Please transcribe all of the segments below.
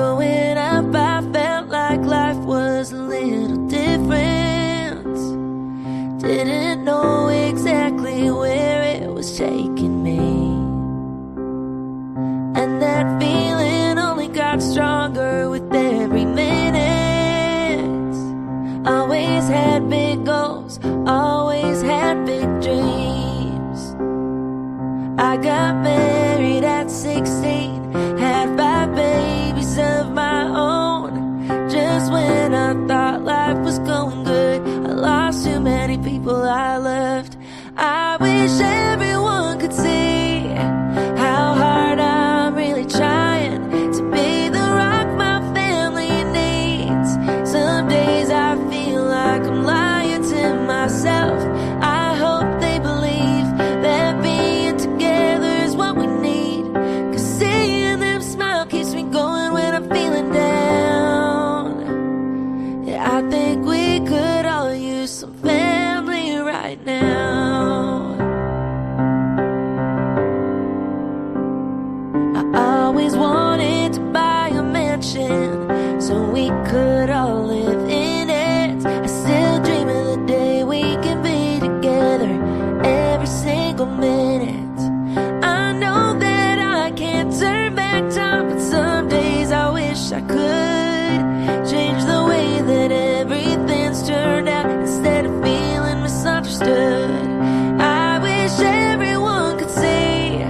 growing up, I felt like life was a little different. Didn't know exactly where it was taking me. And that feeling only got stronger with every minute. Always had big goals, always had big dreams. I got married at 16, had 5 babies of my own. Just when I thought life was going good, I lost too many people I loved. I wish everyone could see how hard I'm really trying to be the rock my family needs. Some days I feel like I'm lying to myself. I hope they believe that being together is what we need, 'cause seeing them smile keeps me going when I'm feeling down. Yeah, I think we could all use some family right now. I always wanted to buy a mansion so we could all live in it. I still dream of the day we can be together every single minute. I know that I can't turn back time, but some days I wish I could change the way that everything's turned out instead of feeling misunderstood. I wish everyone could see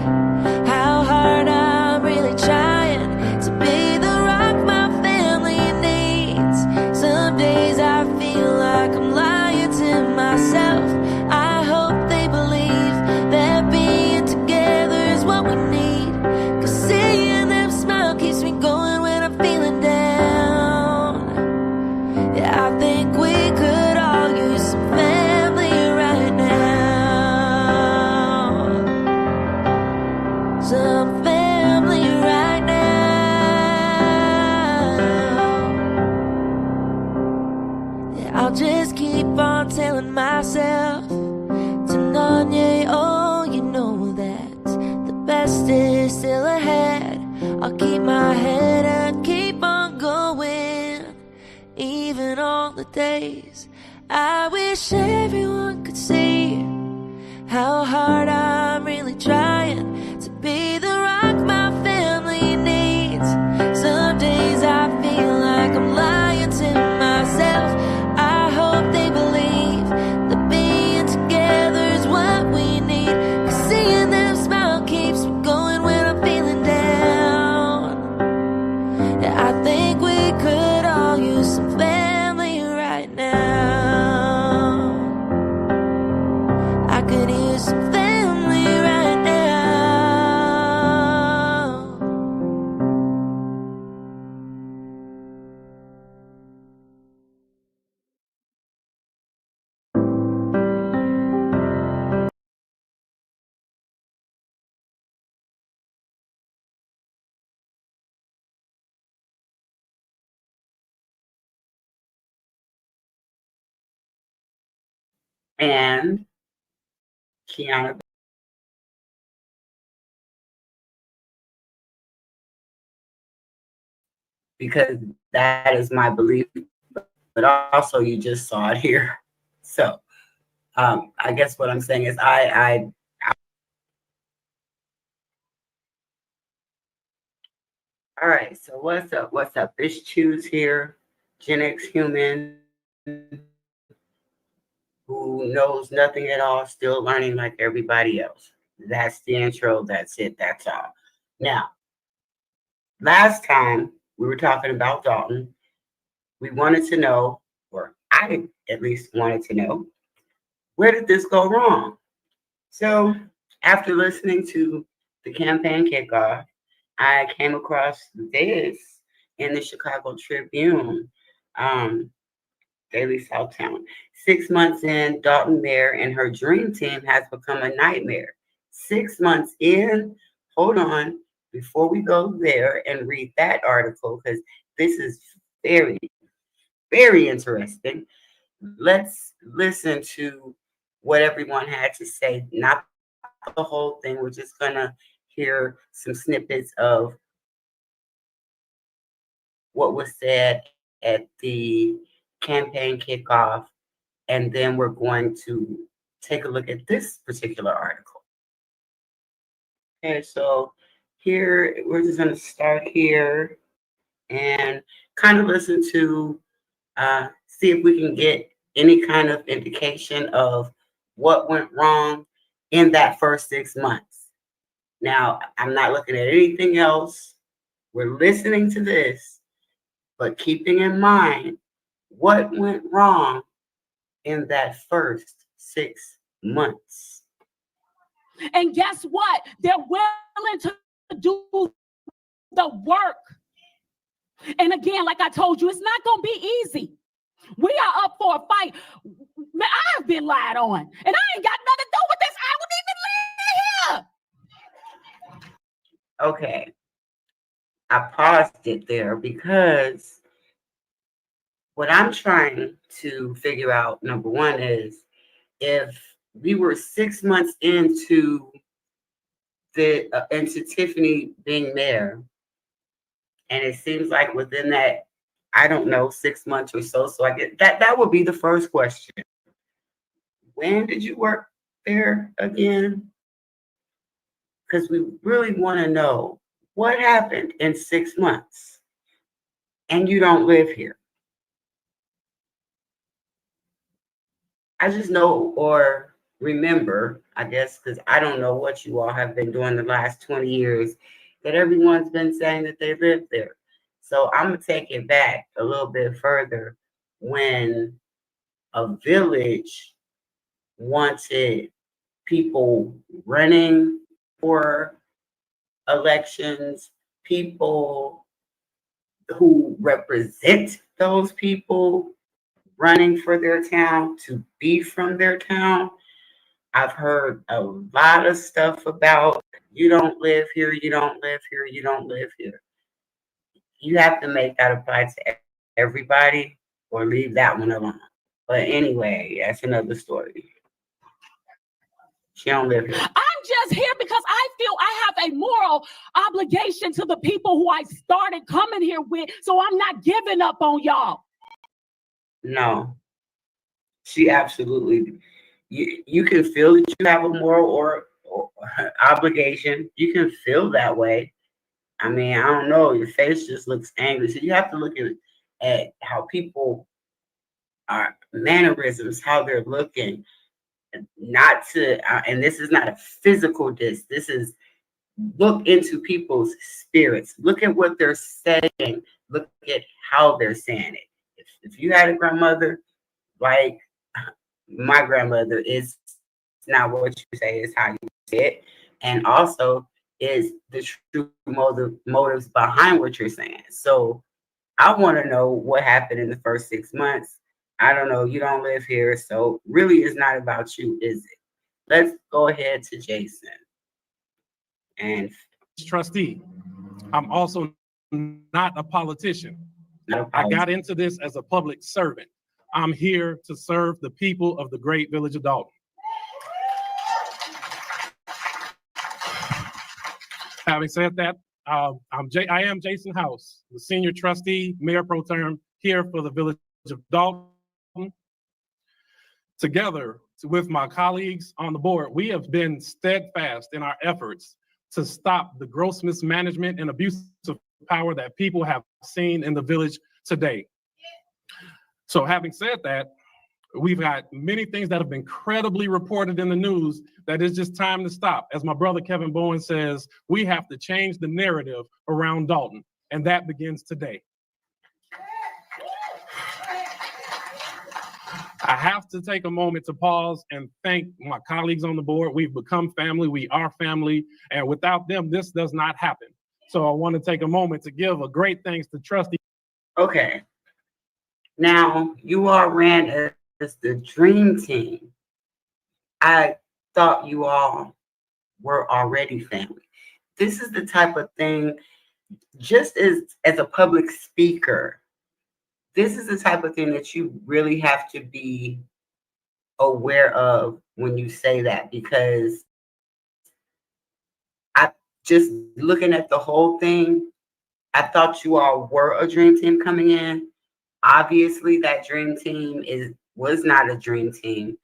how hard I'm really trying to be the rock my family needs. Some days I feel like I'm lying to myself. I hope they believe that being together is what we need, 'cause seeing them smile keeps me going when I'm feeling down. Yeah, I think we could all use some family right now. Some family right now. Yeah, I'll just keep on telling myself to none, yeah, oh, you know that the best is still ahead. I'll keep my head and keep on going, even on the days I wish everyone could see how hard I'm really trying to be the rock my family needs. Some days I feel like I'm lying to myself. I hope they believe that being together is what we need, 'cause seeing them smile keeps me going when I'm feeling down. Yeah, I think we could all use some family right now. I could use some family right now. And Kiana, because that is my belief, but also you just saw it here. So I guess what I'm saying is all right, so what's up? What's up? This Choose here, Gen X human who knows nothing at all, still learning like everybody else. That's the intro. That's it. That's all. Now, last time we were talking about Dalton, we wanted to know, or I at least wanted to know, where did this go wrong? So after listening to the campaign kickoff, I came across this in the Chicago Tribune, Daily Southtown. 6 months in, Dalton Mayor and her dream team has become a nightmare. 6 months in, hold on, before we go there and read that article, because this is very, very interesting. Let's listen to what everyone had to say, not the whole thing. We're just going to hear some snippets of what was said at the campaign kickoff, and then we're going to take a look at this particular article. Okay, so here we're just going to start here and kind of listen to see if we can get any kind of indication of what went wrong in that first 6 months. Now, I'm not looking at anything else. We're listening to this, but keeping in mind what went wrong in that first 6 months. And guess what? They're willing to do the work. And again, like I told you, it's not going to be easy. We are up for a fight. Man, I've been lied on, and I ain't got nothing to do with this. I wouldn't even live here. Okay. I paused it there because what I'm trying to figure out, number one, is if we were 6 months into into Tiffany being there, and it seems like within that, I don't know, 6 months or so. So I get that would be the first question. When did you work there again? Because we really want to know what happened in 6 months, and you don't live here. I just know or remember, I guess, because I don't know what you all have been doing the last 20 years, that everyone's been saying that they live there. So I'm going to take it back a little bit further when a village wanted people running for elections, people who represent those people running for their town to be from their town. I've heard a lot of stuff about you don't live here, you don't live here, you don't live here. You have to make that apply to everybody or leave that one alone. But anyway, that's another story. She don't live here. I'm just here because I feel I have a moral obligation to the people who I started coming here with, so I'm not giving up on y'all. No, she absolutely. You can feel that you have a moral or obligation. You can feel that way. I mean, I don't know. Your face just looks angry. So you have to look at how people are, mannerisms, how they're looking. Not to, and this is not a physical diss. This is look into people's spirits. Look at what they're saying. Look at how they're saying it. If you had a grandmother like my grandmother, is not what you say, is how you say it, and also is the true motives behind what you're saying. So I want to know what happened in the first 6 months. I don't know. You don't live here, so really it's not about you, is it? Let's go ahead to Jason. And trustee, I'm also not a politician. I got into this as a public servant. I'm here to serve the people of the great village of Dolton. Having said that, I am Jason House, the senior trustee, mayor pro tem here for the village of Dolton. Together with my colleagues on the board, we have been steadfast in our efforts to stop the gross mismanagement and abuse of power that people have seen in the village today. So having said that, we've got many things that have been credibly reported in the news that it's just time to stop. As my brother Kevin Bowen says, we have to change the narrative around Dolton, and that begins today. I have to take a moment to pause and thank my colleagues on the board. We've become family, we are family, and without them, this does not happen. So I want to take a moment to give a great thanks to trustee. Okay. Now, you all ran as the dream team. I thought you all were already family. This is the type of thing, just as a public speaker, this is the type of thing that you really have to be aware of when you say that, because I just looking at the whole thing, I thought you all were a dream team coming in. Obviously, that dream team was not a dream team,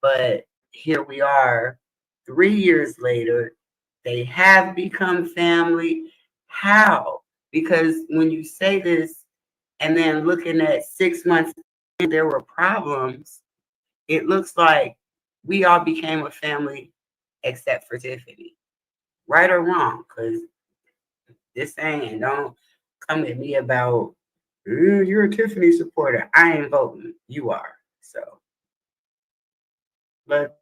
but here we are 3 years later. They have become family. How? Because when you say this and then looking at 6 months, there were problems, it looks like we all became a family except for Tiffany. Right or wrong? Because this ain't, don't come at me about, you're a Tiffany supporter. I ain't voting. You are. So let's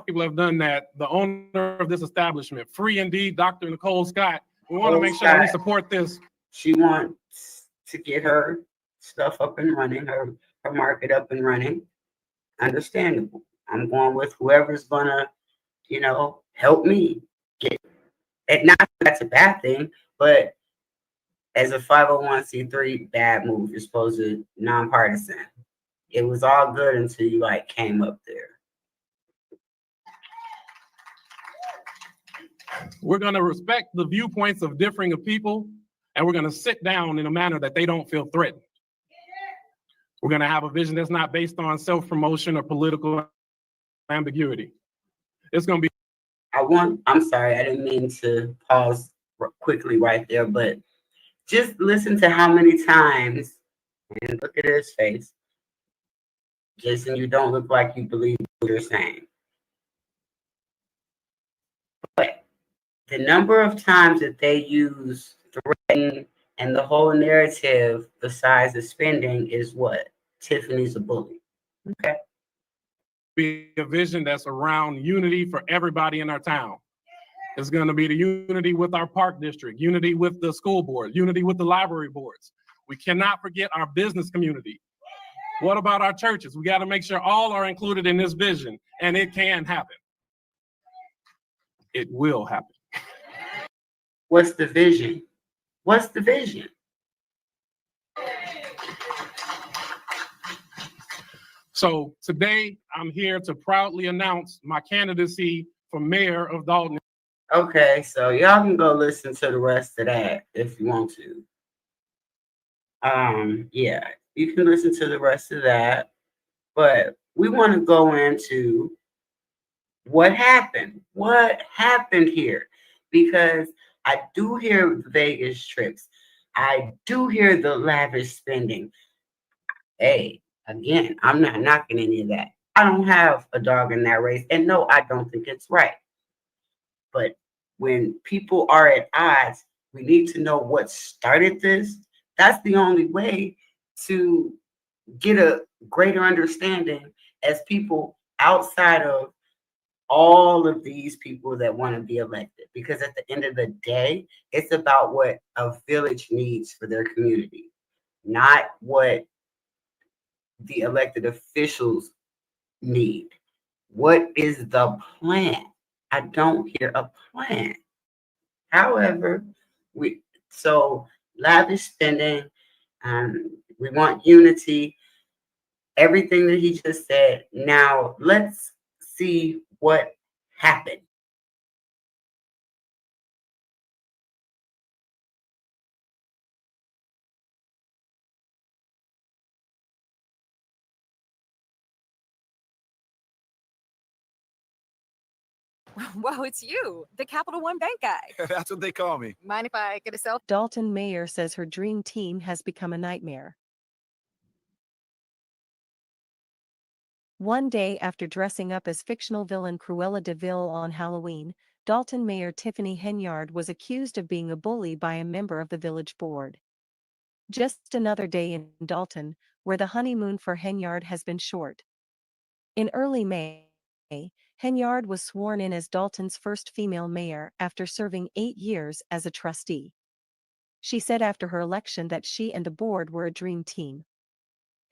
People have done that. The owner of this establishment, Free Indeed, Dr. Nicole Scott, we want to make sure that we support this. She wants to get her stuff up and running, her market up and running. Understandable. I'm going with whoever's gonna, help me get it. Not that that's a bad thing, but as a 501c3, bad move. You're supposed to nonpartisan. It was all good until you came up there. We're going to respect the viewpoints of differing of people, and we're going to sit down in a manner that they don't feel threatened. We're going to have a vision that's not based on self-promotion or political ambiguity. It's going to be. I'm sorry, I didn't mean to pause quickly right there, but just listen to how many times, and look at his face. Jason, you don't look like you believe what you're saying. But the number of times that they use threaten and the whole narrative besides the spending is what? Tiffany's a bully. Okay. Be a vision that's around unity for everybody in our town. It's going to be the unity with our park district, unity with the school board, unity with the library boards. We cannot forget our business community. What about our churches? We got to make sure all are included in this vision, and it can happen. It will happen. What's the vision? What's the vision? So today, I'm here to proudly announce my candidacy for mayor of Dolton. Okay, so y'all can go listen to the rest of that if you want to. Yeah, you can listen to the rest of that, but we want to go into what happened. What happened here? Because I do hear Vegas trips. I do hear the lavish spending. Hey, again, I'm not knocking any of that. I don't have a dog in that race. And no, I don't think it's right. But when people are at odds, we need to know what started this. That's the only way to get a greater understanding as people outside of all of these people that want to be elected. Because at the end of the day, it's about what a village needs for their community, not what the elected officials need. What is the plan? I don't hear a plan. However, so lavish spending, we want unity, everything that he just said. Now let's see what happened. Whoa, it's you, the Capital One Bank guy. That's what they call me. Mind if I get a selfie? Dolton mayor says her dream team has become a nightmare. One day after dressing up as fictional villain Cruella de Vil on Halloween, Dolton mayor Tiffany Henyard was accused of being a bully by a member of the village board. Just another day in Dolton, where the honeymoon for Henyard has been short. In early May, Henyard was sworn in as Dolton's first female mayor after serving 8 years as a trustee. She said after her election that she and the board were a dream team.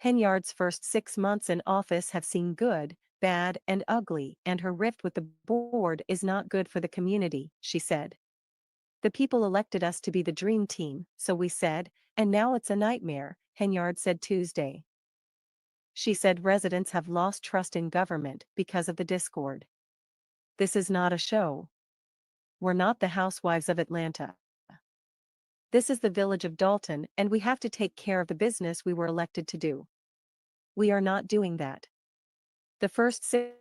Henyard's first 6 months in office have seen good, bad, and ugly, and her rift with the board is not good for the community, she said. The people elected us to be the dream team, so we said, and now it's a nightmare, Henyard said Tuesday. She said residents have lost trust in government because of the discord. This is not a show. We're not the Housewives of Atlanta. This is the village of Dolton, and we have to take care of the business we were elected to do. We are not doing that. The first 6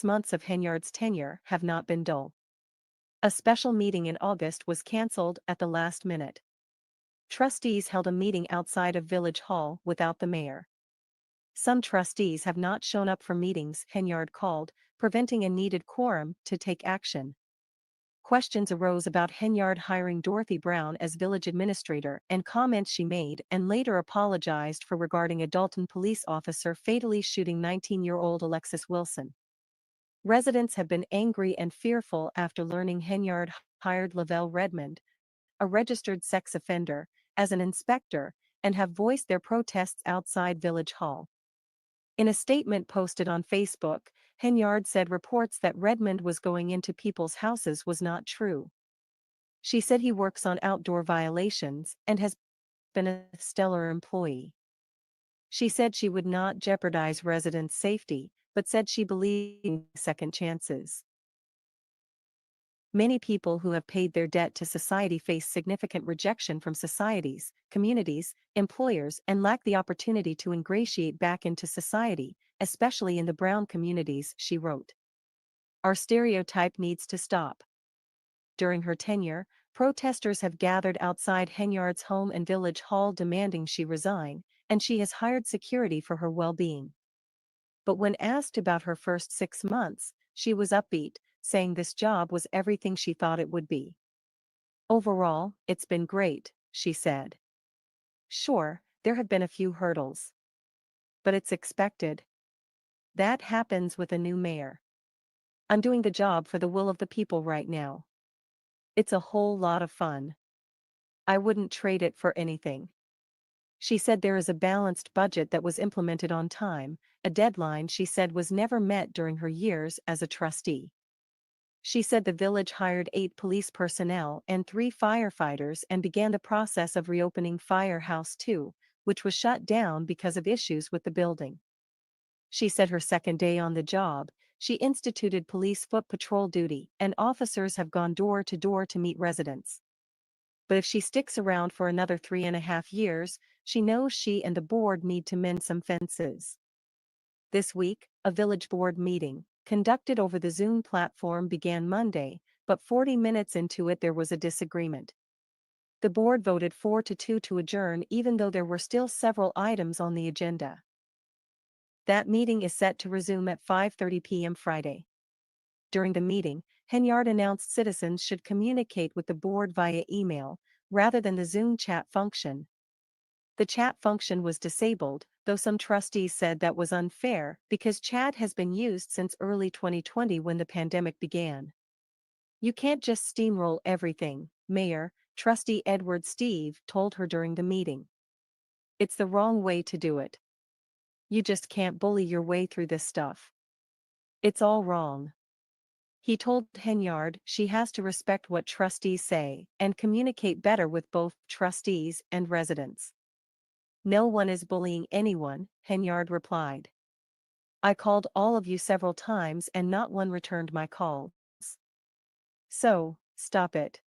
months of Henyard's tenure have not been dull. A special meeting in August was cancelled at the last minute. Trustees held a meeting outside of Village Hall without the mayor. Some trustees have not shown up for meetings, Henyard called, preventing a needed quorum to take action. Questions arose about Henyard hiring Dorothy Brown as village administrator and comments she made and later apologized for regarding a Dolton police officer fatally shooting 19-year-old Alexis Wilson. Residents have been angry and fearful after learning Henyard hired Lavelle Redmond, a registered sex offender, as an inspector, and have voiced their protests outside Village Hall. In a statement posted on Facebook, Henyard said reports that Redmond was going into people's houses was not true. She said he works on outdoor violations and has been a stellar employee. She said she would not jeopardize residents' safety, but said she believed in second chances. Many people who have paid their debt to society face significant rejection from societies, communities, employers, and lack the opportunity to ingratiate back into society, especially in the brown communities, she wrote. Our stereotype needs to stop. During her tenure, protesters have gathered outside Henyard's home and Village Hall demanding she resign, and she has hired security for her well-being. But when asked about her first 6 months, she was upbeat, saying this job was everything she thought it would be. Overall, it's been great, she said. Sure, there have been a few hurdles. But it's expected. That happens with a new mayor. I'm doing the job for the will of the people right now. It's a whole lot of fun. I wouldn't trade it for anything. She said there is a balanced budget that was implemented on time, a deadline she said was never met during her years as a trustee. She said the village hired 8 police personnel and 3 firefighters and began the process of reopening Firehouse 2, which was shut down because of issues with the building. She said her second day on the job, she instituted police foot patrol duty and officers have gone door to door to meet residents. But if she sticks around for another 3.5 years, she knows she and the board need to mend some fences. This week, a village board meeting, conducted over the Zoom platform, began Monday, but 40 minutes into it there was a disagreement. The board voted 4-2 to adjourn even though there were still several items on the agenda. That meeting is set to resume at 5:30 p.m. Friday. During the meeting, Henyard announced citizens should communicate with the board via email, rather than the Zoom chat function. The chat function was disabled, though some trustees said that was unfair because chat has been used since early 2020 when the pandemic began. You can't just steamroll everything, Mayor, Trustee Edward Steve told her during the meeting. It's the wrong way to do it. You just can't bully your way through this stuff. It's all wrong. He told Henyard she has to respect what trustees say and communicate better with both trustees and residents. No one is bullying anyone, Henyard replied. I called all of you several times and not one returned my calls. So, stop it.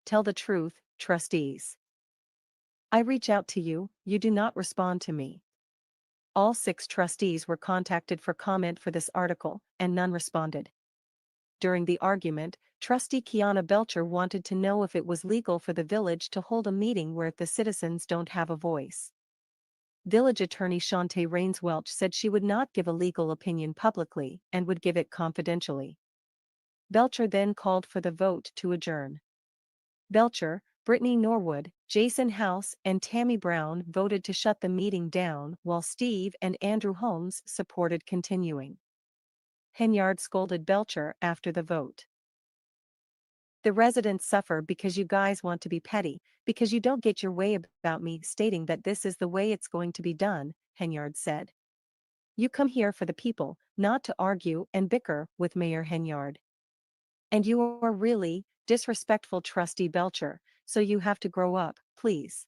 Tell the truth, trustees. I reach out to you, you do not respond to me. All 6 trustees were contacted for comment for this article, and none responded. During the argument, Trustee Kiana Belcher wanted to know if it was legal for the village to hold a meeting where the citizens don't have a voice. Village attorney Shantae Rains Welch said she would not give a legal opinion publicly and would give it confidentially. Belcher then called for the vote to adjourn. Belcher, Brittany Norwood, Jason House, and Tammy Brown voted to shut the meeting down, while Steve and Andrew Holmes supported continuing. Henyard scolded Belcher after the vote. The residents suffer because you guys want to be petty, because you don't get your way about me stating that this is the way it's going to be done, Henyard said. You come here for the people, not to argue and bicker with Mayor Henyard. And you are really disrespectful, Trustee Belcher, so you have to grow up, please.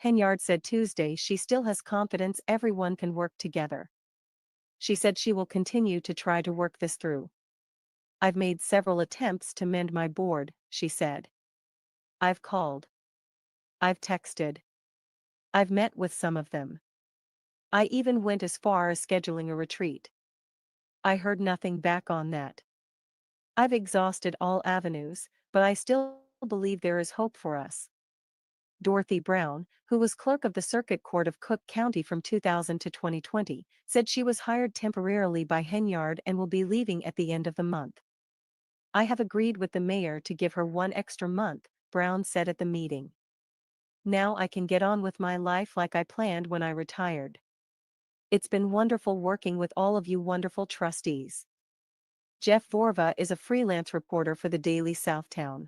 Henyard said Tuesday she still has confidence everyone can work together. She said she will continue to try to work this through. I've made several attempts to mend my board, she said. I've called. I've texted. I've met with some of them. I even went as far as scheduling a retreat. I heard nothing back on that. I've exhausted all avenues, but I still believe there is hope for us. Dorothy Brown, who was clerk of the Circuit Court of Cook County from 2000 to 2020, said she was hired temporarily by Henyard and will be leaving at the end of the month. I have agreed with the mayor to give her 1 extra month, Brown said at the meeting. Now I can get on with my life like I planned when I retired. It's been wonderful working with all of you wonderful trustees. Jeff Vorva is a freelance reporter for the Daily Southtown.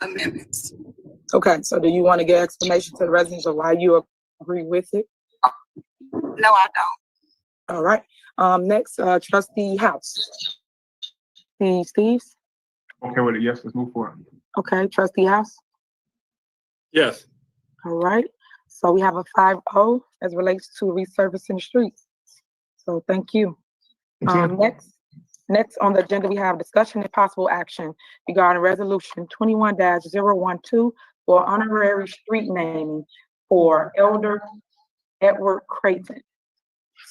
Amendments. Okay, so do you want to get explanation to the residents of why you agree with it? No, I don't. All right. Next, trustee House. Steve? Okay with it, yes, let's move forward. Okay, trustee House. Yes. All right. So we have a 5-0 as relates to resurfacing the streets. So thank you. Next on the agenda, we have discussion and possible action regarding resolution 21-012 for honorary street naming for Elder Edward Creighton.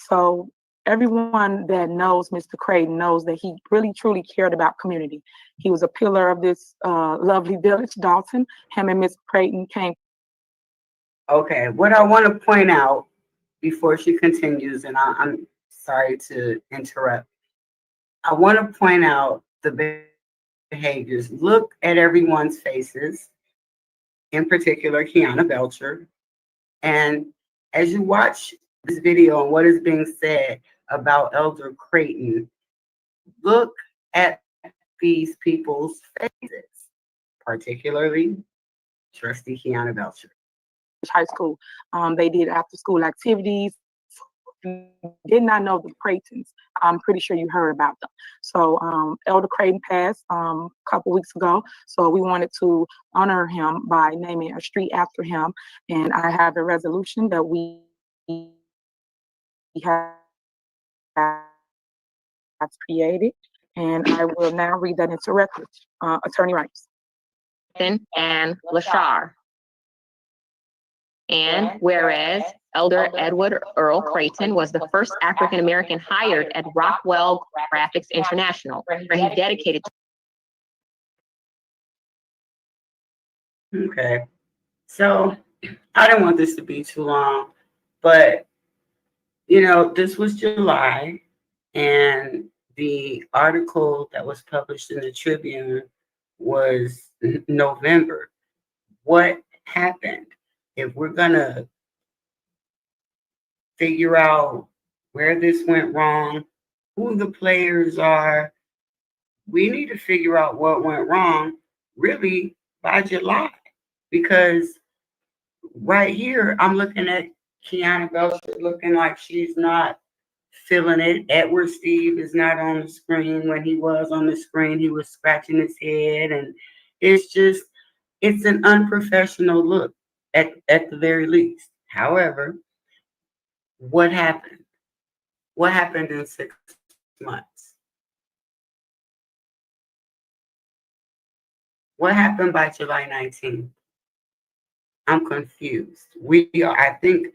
So everyone that knows Mr. Creighton knows that he really truly cared about community. He was a pillar of this lovely village, Dolton. Him and Ms. Creighton came. Okay, what I want to point out before she continues, and I'm sorry to interrupt. I want to point out the behaviors. Look at everyone's faces, in particular, Kiana Belcher. And as you watch this video and what is being said about Elder Creighton, look at these people's faces, particularly Trustee Kiana Belcher. High school. They did after school activities. Did not know the Creightons. I'm pretty sure you heard about them. So Elder Creighton passed a couple weeks ago. So we wanted to honor him by naming a street after him. And I have a resolution that we have created. And I will now read that into record. Attorney Rice. And Lashar. And whereas Elder Edward Earl Creighton was the first African-American hired at Rockwell Graphics International, where he dedicated. Okay, so I didn't want this to be too long, but you know, this was July, and the article that was published in the Tribune was November. What happened? If we're gonna figure out where this went wrong, who the players are, we need to figure out what went wrong really by July. Because right here, I'm looking at Kiana Belcher looking like she's not feeling it. Edward Steve is not on the screen. When he was on the screen, he was scratching his head. And it's an unprofessional look at the very least. However, what happened? What happened in 6 months? What happened by July 19th? I'm confused. I think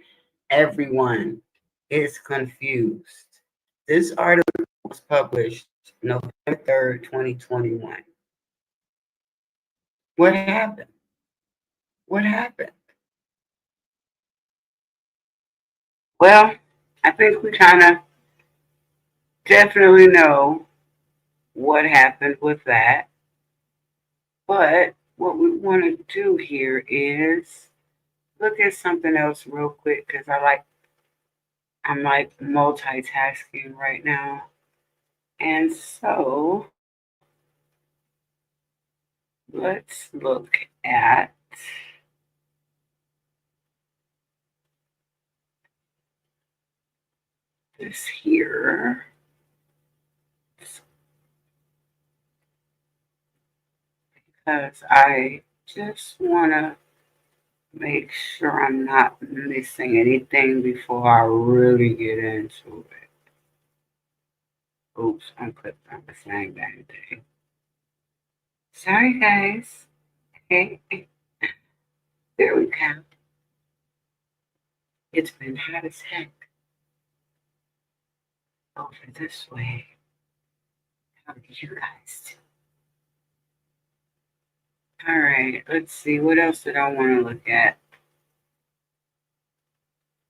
everyone is confused. This article was published November 3rd, 2021. What happened? What happened? Well, I think we kind of definitely know what happened with that. But what we want to do here is look at something else real quick because I'm like multitasking right now. And so let's look at this here. because I just want to make sure I'm not missing anything before I really get into it. Oops, I clicked on the same damn thing. Sorry, guys. Okay, there we go. It's been hot as heck. Over this way. How do you guys do? All right, let's see. What else did I want to look at?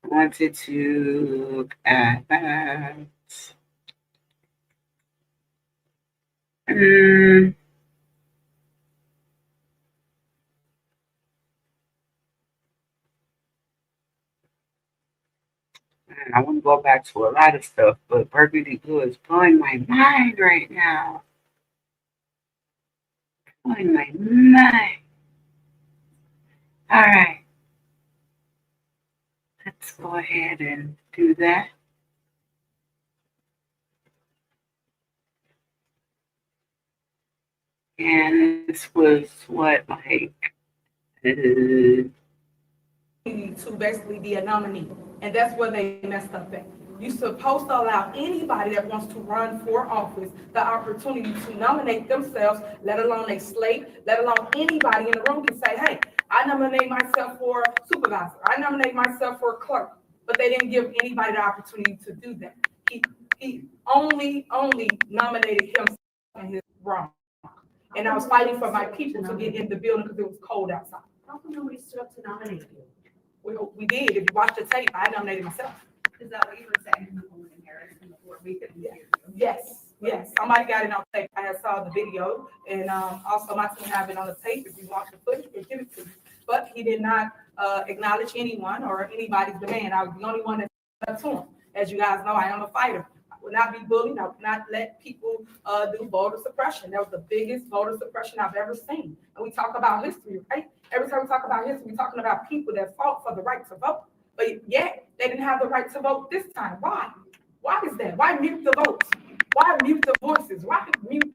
I wanted to look at that. I want to go back to a lot of stuff, but Burgundy Blue is blowing my mind right now. Blowing my mind. All right. Let's go ahead and do that. And this was what, like, to basically be a nominee, and that's where they messed up at. You're supposed to allow anybody that wants to run for office the opportunity to nominate themselves, let alone a slate, let alone anybody in the room can say, hey, I nominate myself for supervisor, I nominate myself for clerk, but they didn't give anybody the opportunity to do that. He only nominated himself and his wrong. And I was fighting for my people to get in the building because it was cold outside. How come nobody stood up to nominate you? We did. If you watch the tape, I nominated myself. Is that what you were saying in the Dolton and Harrison before we couldn't hear you? Yes. Somebody got it on tape. I saw the video, and also my team have it on the tape. If you watch the footage, we'll give it to you. But he did not acknowledge anyone or anybody's demand. I was the only one that stood up to him. As you guys know, I am a fighter. I will not be bullied. I will not let people do voter suppression. That was the biggest voter suppression I've ever seen. And we talk about history, right? Every time we talk about history, we're talking about people that fought for the right to vote. But yet, they didn't have the right to vote this time. Why? Why is that? Why mute the votes? Why mute the voices? Why mute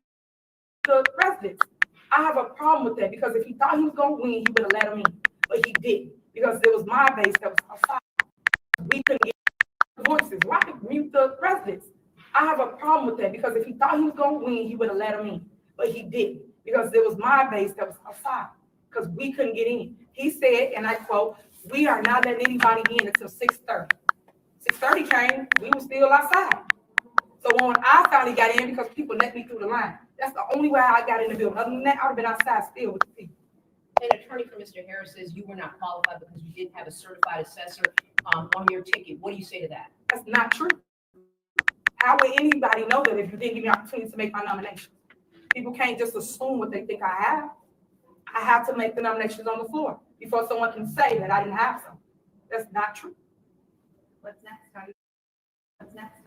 the residents? I have a problem with that because if he thought he was going to win, he would have let him in. But he didn't because it was my base that was outside. We couldn't get the voices. Why mute the residents? I have a problem with that because if he thought he was going to win, he would have let him in. But he didn't because it was my base that was outside because we couldn't get in. He said, and I quote, we are not letting anybody in until 6:30. 6:30 came, we were still outside. So when I finally got in, because people let me through the line, that's the only way I got in the building. Other than that, I would have been outside still with the people. An attorney for Mr. Harris says you were not qualified because you didn't have a certified assessor on your ticket. What do you say to that? That's not true. How would anybody know that if you didn't give me an opportunity to make my nomination? People can't just assume what they think I have. I have to make the nominations on the floor before someone can say that I didn't have some. That's not true. What's next? How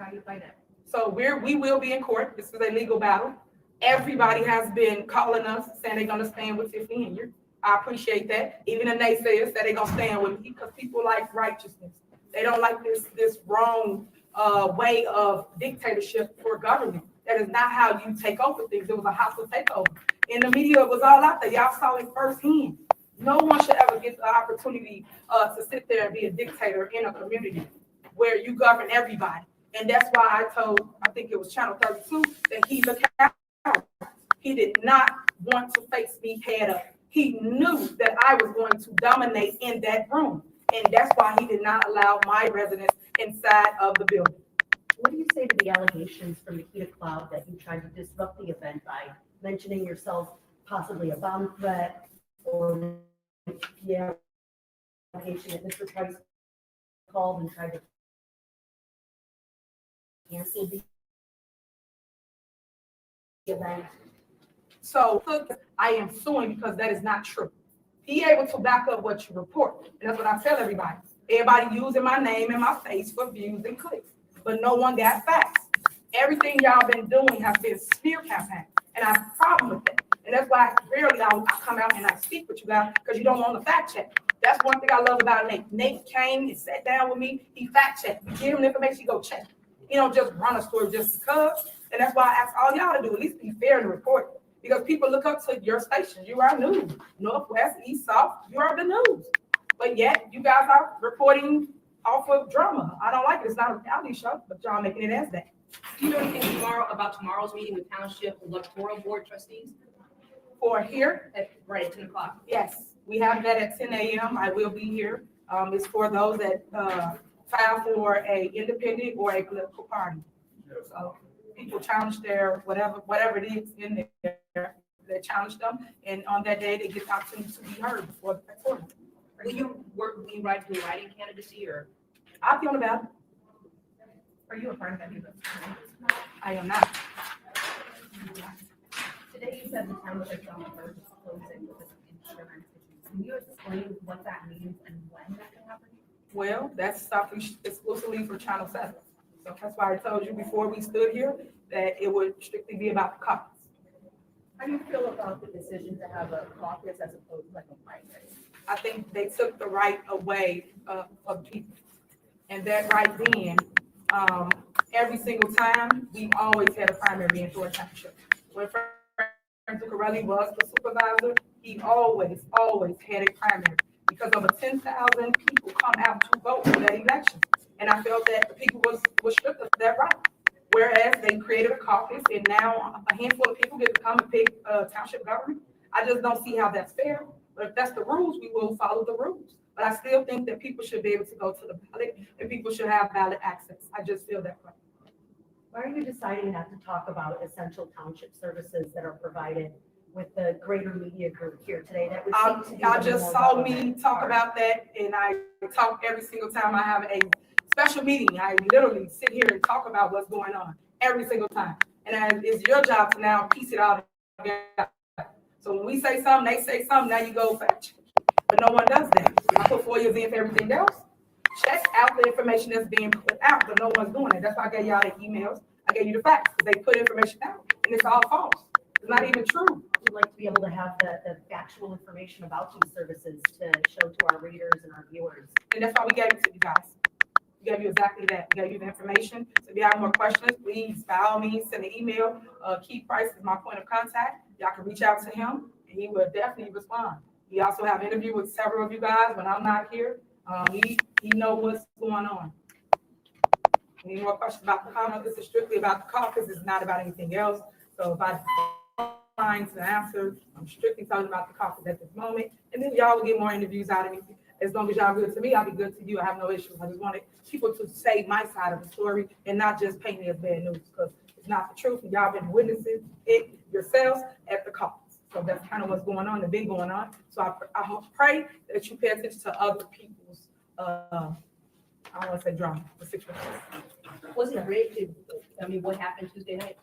do you fight it? So we will be in court. This is a legal battle. Everybody has been calling us saying they're going to stand with Tiffany Henyard. I appreciate that. Even the naysayers said they're going to stand with me because people like righteousness. They don't like this wrong way of dictatorship for government. That is not how you take over things. It was a hostile takeover. In the media, it was all out there. Y'all saw it firsthand. No one should ever get the opportunity to sit there and be a dictator in a community where you govern everybody. And that's why I told, I think it was Channel 32, that he's a coward. He did not want to face me head up. He knew that I was going to dominate in that room. And that's why he did not allow my residents inside of the building. What do you say to the allegations from Nikita Cloud that you tried to disrupt the event by mentioning yourself possibly a bomb threat, or the allegation that Mr. Price called and tried to cancel the event? So I am suing because that is not true. Be able to back up what you report. And that's what I tell everybody. Everybody using my name and my face for views and clicks, but no one got facts. Everything y'all been doing has been smear campaign, and I have a problem with that. And that's why rarely I come out and I speak with you guys, because you don't want to fact check. That's one thing I love about Nate. Nate came and sat down with me. He fact checked. We give him the information, he go check. He don't just run a story just because. And that's why I ask all y'all to do, at least be fair in the report. because people look up to your station. You are news. Northwest, East, South, you are the news. But yet you guys are reporting off of drama. I don't like it. It's not a reality show, but y'all making it as that. Do you know anything tomorrow about tomorrow's meeting with Township Electoral Board trustees? For here, Right at 10 o'clock. yes, we have that at 10 a.m. I will be here. It's for those that file for a independent or a political party. So people challenge their whatever it is in there, they challenge them, and on that day they get the opportunity to be heard before the electorate. Will you write candidacy or? I'll be on the ballot. Are you a part of any of those? I am not. Today you said the town was on the verge of closing because of insurance issues. Can you explain what that means and when that can happen? Well, that's something exclusively for Channel 7. So that's why I told you before we stood here that it would strictly be about the caucus. How do you feel about the decision to have a caucus as opposed to like a primary? I think they took the right away of people. And that right then, every single time, we always had a primary in Thornton Township. When Frank Zuccarelli was the supervisor, he always had a primary because over 10,000 people come out to vote for that election. And I felt that the people was stripped of that right. Whereas they created a caucus and now a handful of people get to come and pick township government. I just don't see how that's fair. But if that's the rules, we will follow the rules. But I still think that people should be able to go to the ballot and people should have ballot access. I just feel that way. Why are you deciding not to talk about essential township services that are provided with the greater media group here today? That would seem to be Y'all the just more saw me relevant talk part. about that, and I talk every single time I have a special meeting. I literally sit here and talk about what's going on every single time. And it's your job to now piece it all together. So when we say something, they say something, now you go fact check. But no one does that. I put 4 years in for everything else. Check out the information that's being put out, but no one's doing it. That's why I gave y'all the emails. I gave you the facts, because they put information out, and it's all false. It's not even true. We'd like to be able to have the factual information about these services to show to our readers and our viewers. And that's why we gave it to you guys. We gave you exactly that. We gave you the information. So if you have more questions, please, by all means, send an email. Keith Price is my point of contact. Y'all can reach out to him, and he will definitely respond. We also have an interview with several of you guys when I'm not here. He knows what's going on. Any more questions about the caucus? This is strictly about the caucus. It's not about anything else. So if I find an answer, I'm strictly talking about the caucus at this moment. And then y'all will get more interviews out of me. As long as y'all good to me, I'll be good to you. I have no issues. I just wanted people to say my side of the story and not just paint it as bad news, because it's not the truth. And y'all been witnessing it yourselves at the caucus. So that's kind of what's going on and been going on. So I pray that you pay attention to other people's, I don't want to say drama, but situations. Was it rigged? What happened Tuesday night?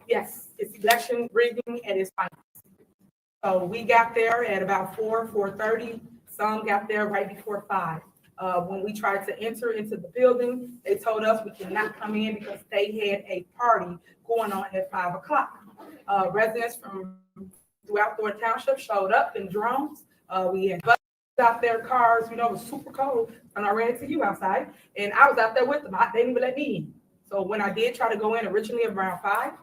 Yes, it's election rigging and it's finance. So we got there at about 4:30. Some got there right before 5. When we tried to enter into the building, they told us we cannot come in because they had a party going on at 5 o'clock. Residents from throughout Thornton Township showed up in drones. We had buses out there, cars, it was super cold, and I ran into you outside, and I was out there with them. They didn't even let me in. So when I did try to go in originally around 5,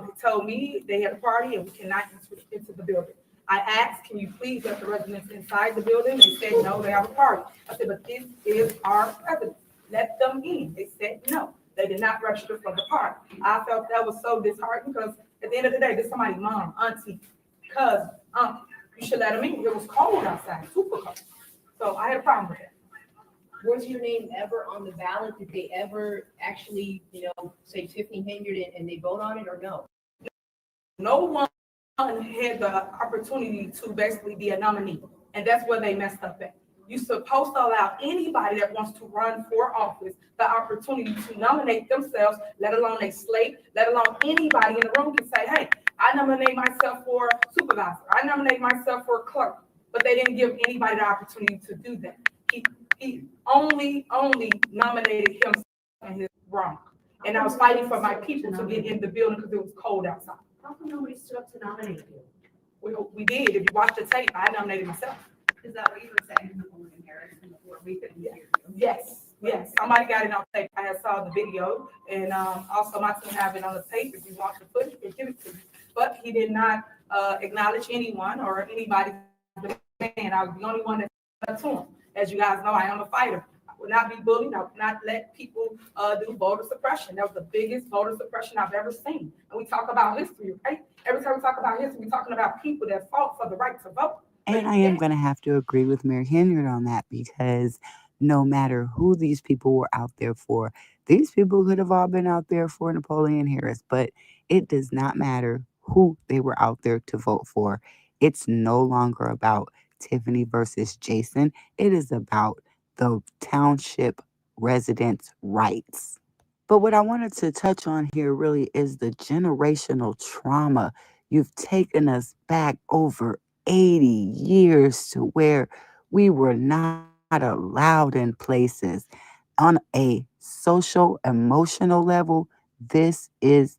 they told me they had a party and we cannot enter into the building. I asked, can you please let the residents inside the building? They said, no, they have a party. I said, but this is our president. Let them in. They said, no, they did not register for the party. I felt that was so disheartening because at the end of the day, this is somebody's mom, auntie, cousin, uncle. You should let them in. It was cold outside, super cold. So I had a problem with that. Was your name ever on the ballot? Did they ever actually, say Tiffany Henyard and they vote on it or no? No one had the opportunity to basically be a nominee, and that's where they messed up at. You're supposed to allow anybody that wants to run for office the opportunity to nominate themselves, let alone a slate, let alone anybody in the room can say, hey, I nominate myself for supervisor. I nominate myself for clerk. But they didn't give anybody the opportunity to do that. He only nominated himself and his wrong. And I was fighting for my people to get in the building because it was cold outside. How come nobody stood up to nominate you? We did. If you watch the tape, I nominated myself. Is that what you were saying before we couldn't hear you? Yes. Somebody got it on tape. I had saw the video, and also my team have it on the tape. If you want to put it, give it to me. But he did not acknowledge anyone or anybody's demand. I was the only one that stood up to them. As you guys know, I am a fighter. I will not be bullied. I will not let people do voter suppression. That was the biggest voter suppression I've ever seen. And we talk about history, right? Every time we talk about history, we're talking about people that fought for the right to vote. And I am going to have to agree with Mayor Henyard on that, because no matter who these people were out there for, these people could have all been out there for Napoleon Harris, but it does not matter who they were out there to vote for. It's no longer about Tiffany versus Jason. It is about the township residents' rights. But what I wanted to touch on here really is the generational trauma. You've taken us back over 80 years to where we were not allowed in places. On a social, emotional level, this is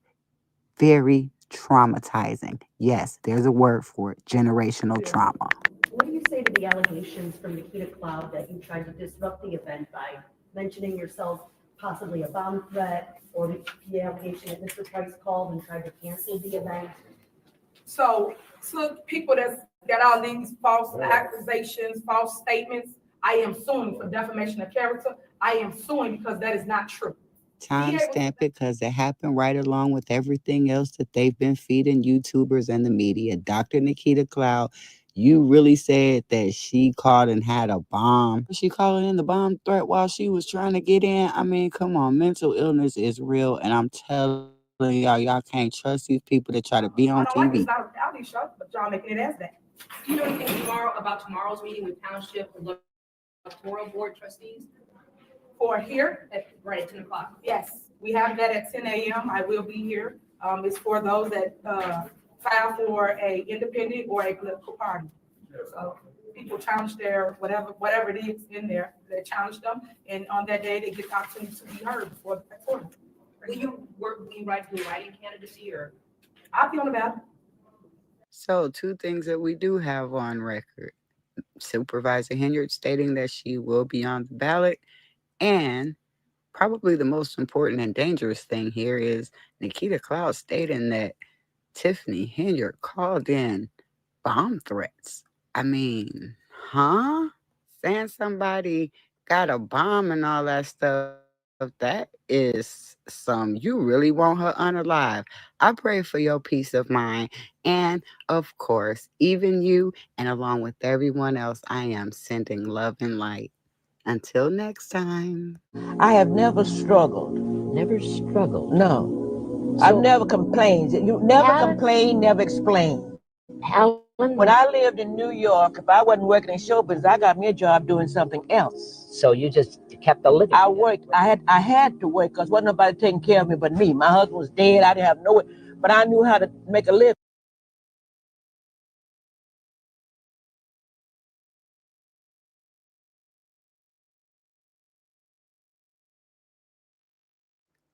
very traumatizing. Yes, there's a word for it, generational trauma. What do you say to the allegations from Nikita Cloud that you tried to disrupt the event by mentioning yourself possibly a bomb threat, or the allegation that Mr. Price called and tried to cancel the event? So people that got all these false accusations, false statements, I am suing for defamation of character. I am suing because that is not true. Timestamp it, because it happened right along with everything else that they've been feeding YouTubers and the media. Dr. Nikita Cloud, you really said that she called and had a bomb. Was she calling in the bomb threat while she was trying to get in? I mean, come on, mental illness is real, and I'm telling y'all can't trust these people that try to be on TV. It's not a reality show, but y'all making it as that. Do you know anything about tomorrow's meeting with township electoral board trustees? For here, Right, 10 o'clock. yes, we have that at 10 a.m. I will be here. It's for those that file for a independent or a political party. So people challenge their whatever it is in there, they challenge them, and on that day they get the opportunity to be heard before the court. Will you write candidacy, or? I'll be on the ballot. So 2 things that we do have on record: Supervisor Henyard stating that she will be on the ballot, and probably the most important and dangerous thing here is Nikita Cloud stating that Tiffany Henyard called in bomb threats. I mean, huh? Saying somebody got a bomb and all that stuff, that is you really want her unalive. I pray for your peace of mind. And of course, even you, and along with everyone else, I am sending love and light. Until next time. I have never struggled. Never struggled. No. I've never complained. You never complain, never explain. Helen? When I lived in New York, if I wasn't working in show business, I got me a job doing something else. So you just kept the living? I worked. I had to work because wasn't nobody taking care of me but me. My husband was dead. I didn't have no way, but I knew how to make a living.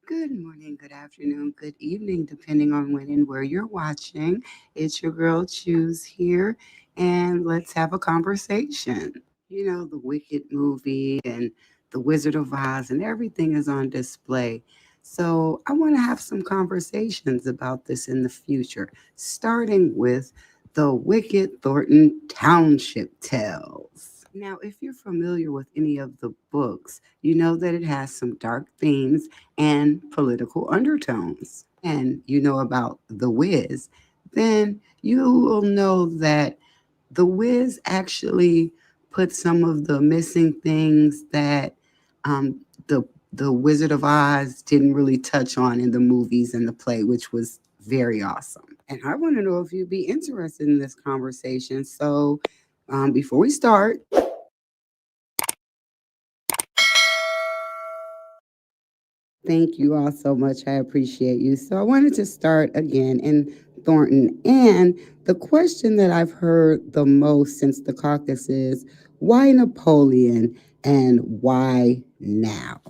Good morning, good afternoon, good evening, depending on when and where you're watching. It's your girl Choose here, and let's have a conversation. You know, the Wicked movie and the Wizard of Oz and everything is on display. So I want to have some conversations about this in the future, starting with the Wicked Thornton Township Tales. Now, if you're familiar with any of the books, you know that it has some dark themes and political undertones. And you know about The Wiz, then you will know that The Wiz actually put some of the missing things that the Wizard of Oz didn't really touch on in the movies and the play, which was very awesome. And I want to know if you'd be interested in this conversation. So before we start, thank you all so much. I appreciate you. So I wanted to start again in Thornton. And the question that I've heard the most since the caucus is, why Napoleon and why now?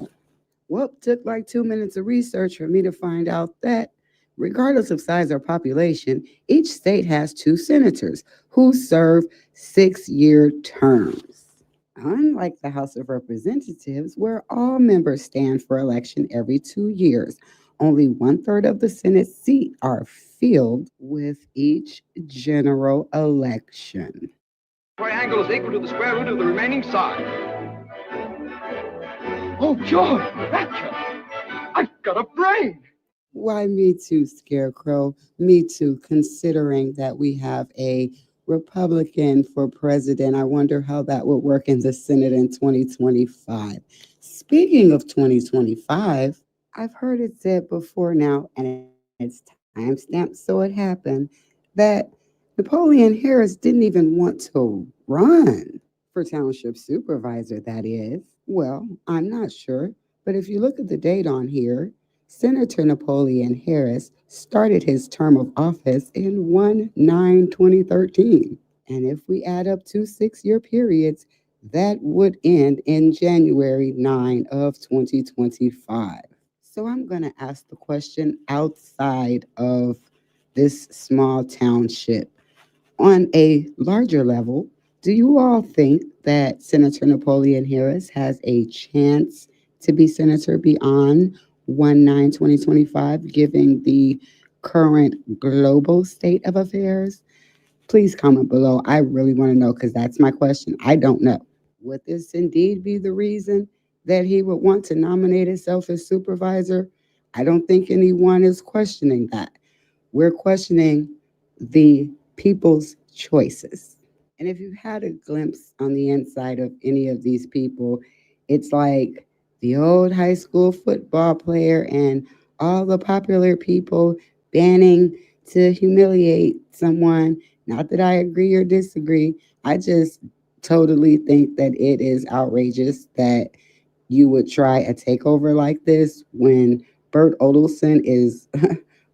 Well, it took like 2 minutes of research for me to find out that regardless of size or population, each state has 2 senators who serve 6-year terms. Unlike the House of Representatives, where all members stand for election every 2 years, Only 1/3 of the Senate seat are filled with each general election. Triangle is equal to the square root of the remaining side. Oh, George, Thatcher, I've got a brain. Why, me too, Scarecrow. Me too, considering that we have a Republican for president. I wonder how that would work in the Senate in 2025. Speaking of 2025, I've heard it said before now, and it's timestamped so it happened, that Napoleon Harris didn't even want to run for township supervisor, that is. Well, I'm not sure, but if you look at the date on here, Senator Napoleon Harris started his term of office in 1/9/2013. And if we add up 2 6-year periods, that would end in January 9 of 2025. So I'm going to ask the question outside of this small township. On a larger level, do you all think that Senator Napoleon Harris has a chance to be senator beyond 1/9/2025, given the current global state of affairs? Please comment below. I really want to know because that's my question. I don't know. Would this indeed be the reason that he would want to nominate himself as supervisor? I don't think anyone is questioning that. We're questioning the people's choices. And if you've had a glimpse on the inside of any of these people, it's like the old high school football player and all the popular people banning to humiliate someone. Not that I agree or disagree. I just totally think that it is outrageous that you would try a takeover like this when Bert Odelson is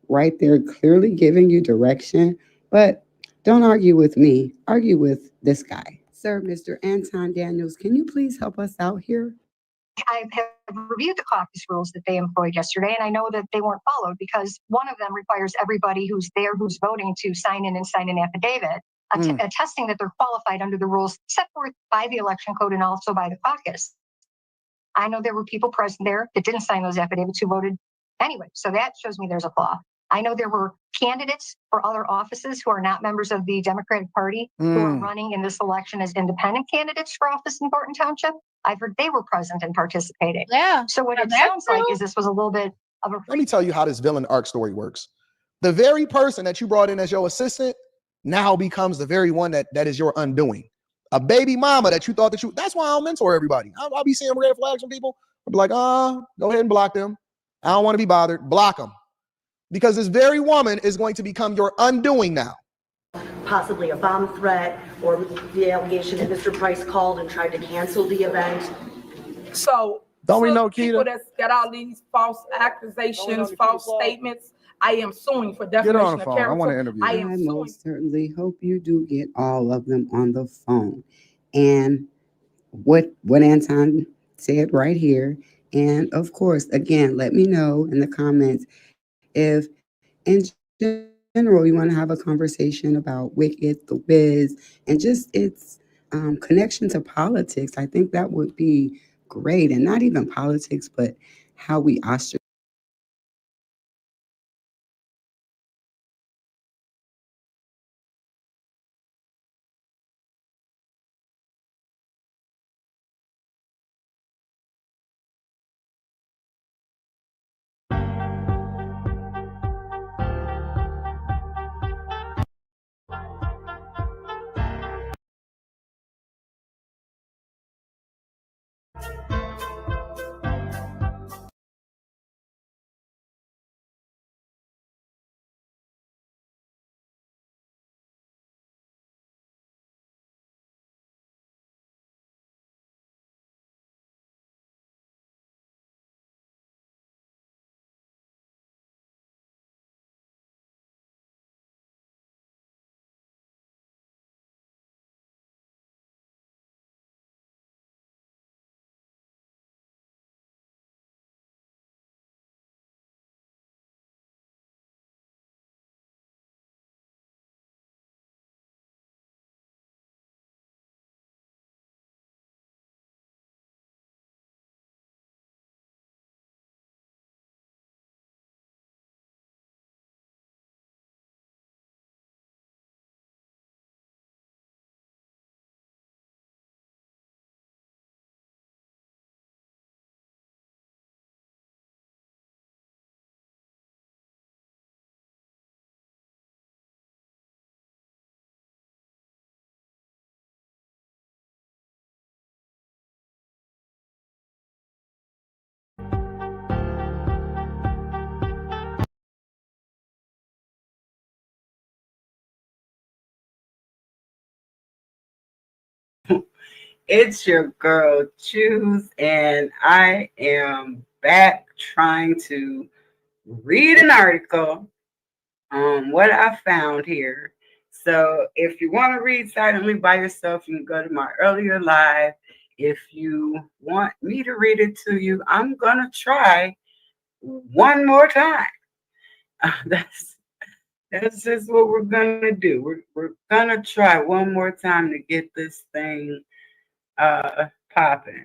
right there clearly giving you direction. But don't argue with me, argue with this guy. Sir, Mr. Anton Daniels, can you please help us out here? I have reviewed the caucus rules that they employed yesterday, and I know that they weren't followed because one of them requires everybody who's there, who's voting, to sign in and sign an affidavit attesting that they're qualified under the rules set forth by the election code and also by the caucus. I know there were people present there that didn't sign those affidavits who voted anyway, so that shows me there's a flaw. I know there were candidates for other offices who are not members of the Democratic Party who are running in this election as independent candidates for office in Thornton Township. I've heard they were present and participating. Yeah. So what it sounds like is this was a little bit of a. Let me tell you how this villain arc story works. The very person that you brought in as your assistant now becomes the very one that is your undoing. A baby mama that you thought that that's why I don't mentor everybody. I'll be seeing red flags from people. I'll be like, go ahead and block them. I don't want to be bothered. Block them. Because this very woman is going to become your undoing now. Possibly a bomb threat or the allegation that Mr. Price called and tried to cancel the event. So don't we know, people Keita? that's got all these false accusations, false statements, I am suing for defamation of character. I want to interview. I most certainly hope you do get all of them on the phone. And what Anton said right here. And of course, again, let me know in the comments if in general you want to have a conversation about Wicked, The Wiz, and just its connection to politics. I think that would be great. And not even politics, but how we ostracize It's your girl, Choose, and I am back trying to read an article on what I found here. So if you want to read silently by yourself, you can go to my earlier live. If you want me to read it to you, I'm going to try one more time. That's just what we're going to do. We're going to try one more time to get this thing popping.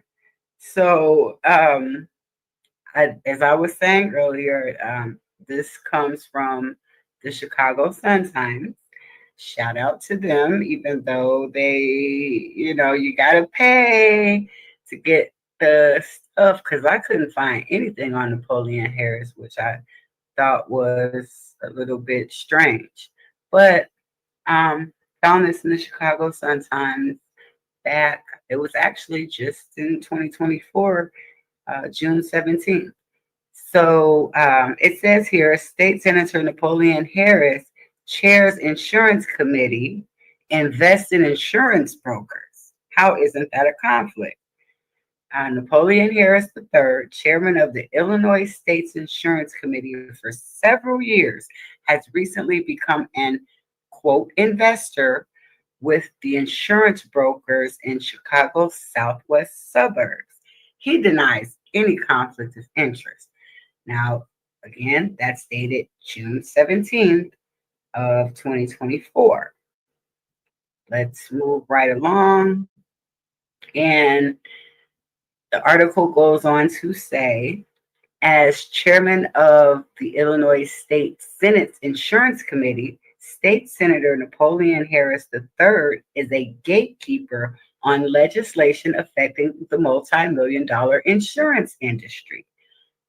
So, as I was saying earlier, this comes from the Chicago Sun-Times. Shout out to them, even though they, you got to pay to get the stuff, because I couldn't find anything on Napoleon Harris, which I thought was a little bit strange. But found this in the Chicago Sun-Times back. It was actually just in 2024, June 17th. So it says here, State Senator Napoleon Harris chairs insurance committee, invests in insurance brokers. How isn't that a conflict? Napoleon Harris III, chairman of the Illinois State's Insurance Committee for several years, has recently become an, quote, investor with the insurance brokers in Chicago's southwest suburbs. He denies any conflict of interest. Now, again, that's dated June 17th of 2024. Let's move right along. And the article goes on to say, as chairman of the Illinois State Senate's Insurance Committee, State Senator Napoleon Harris III is a gatekeeper on legislation affecting the multi-million-dollar insurance industry.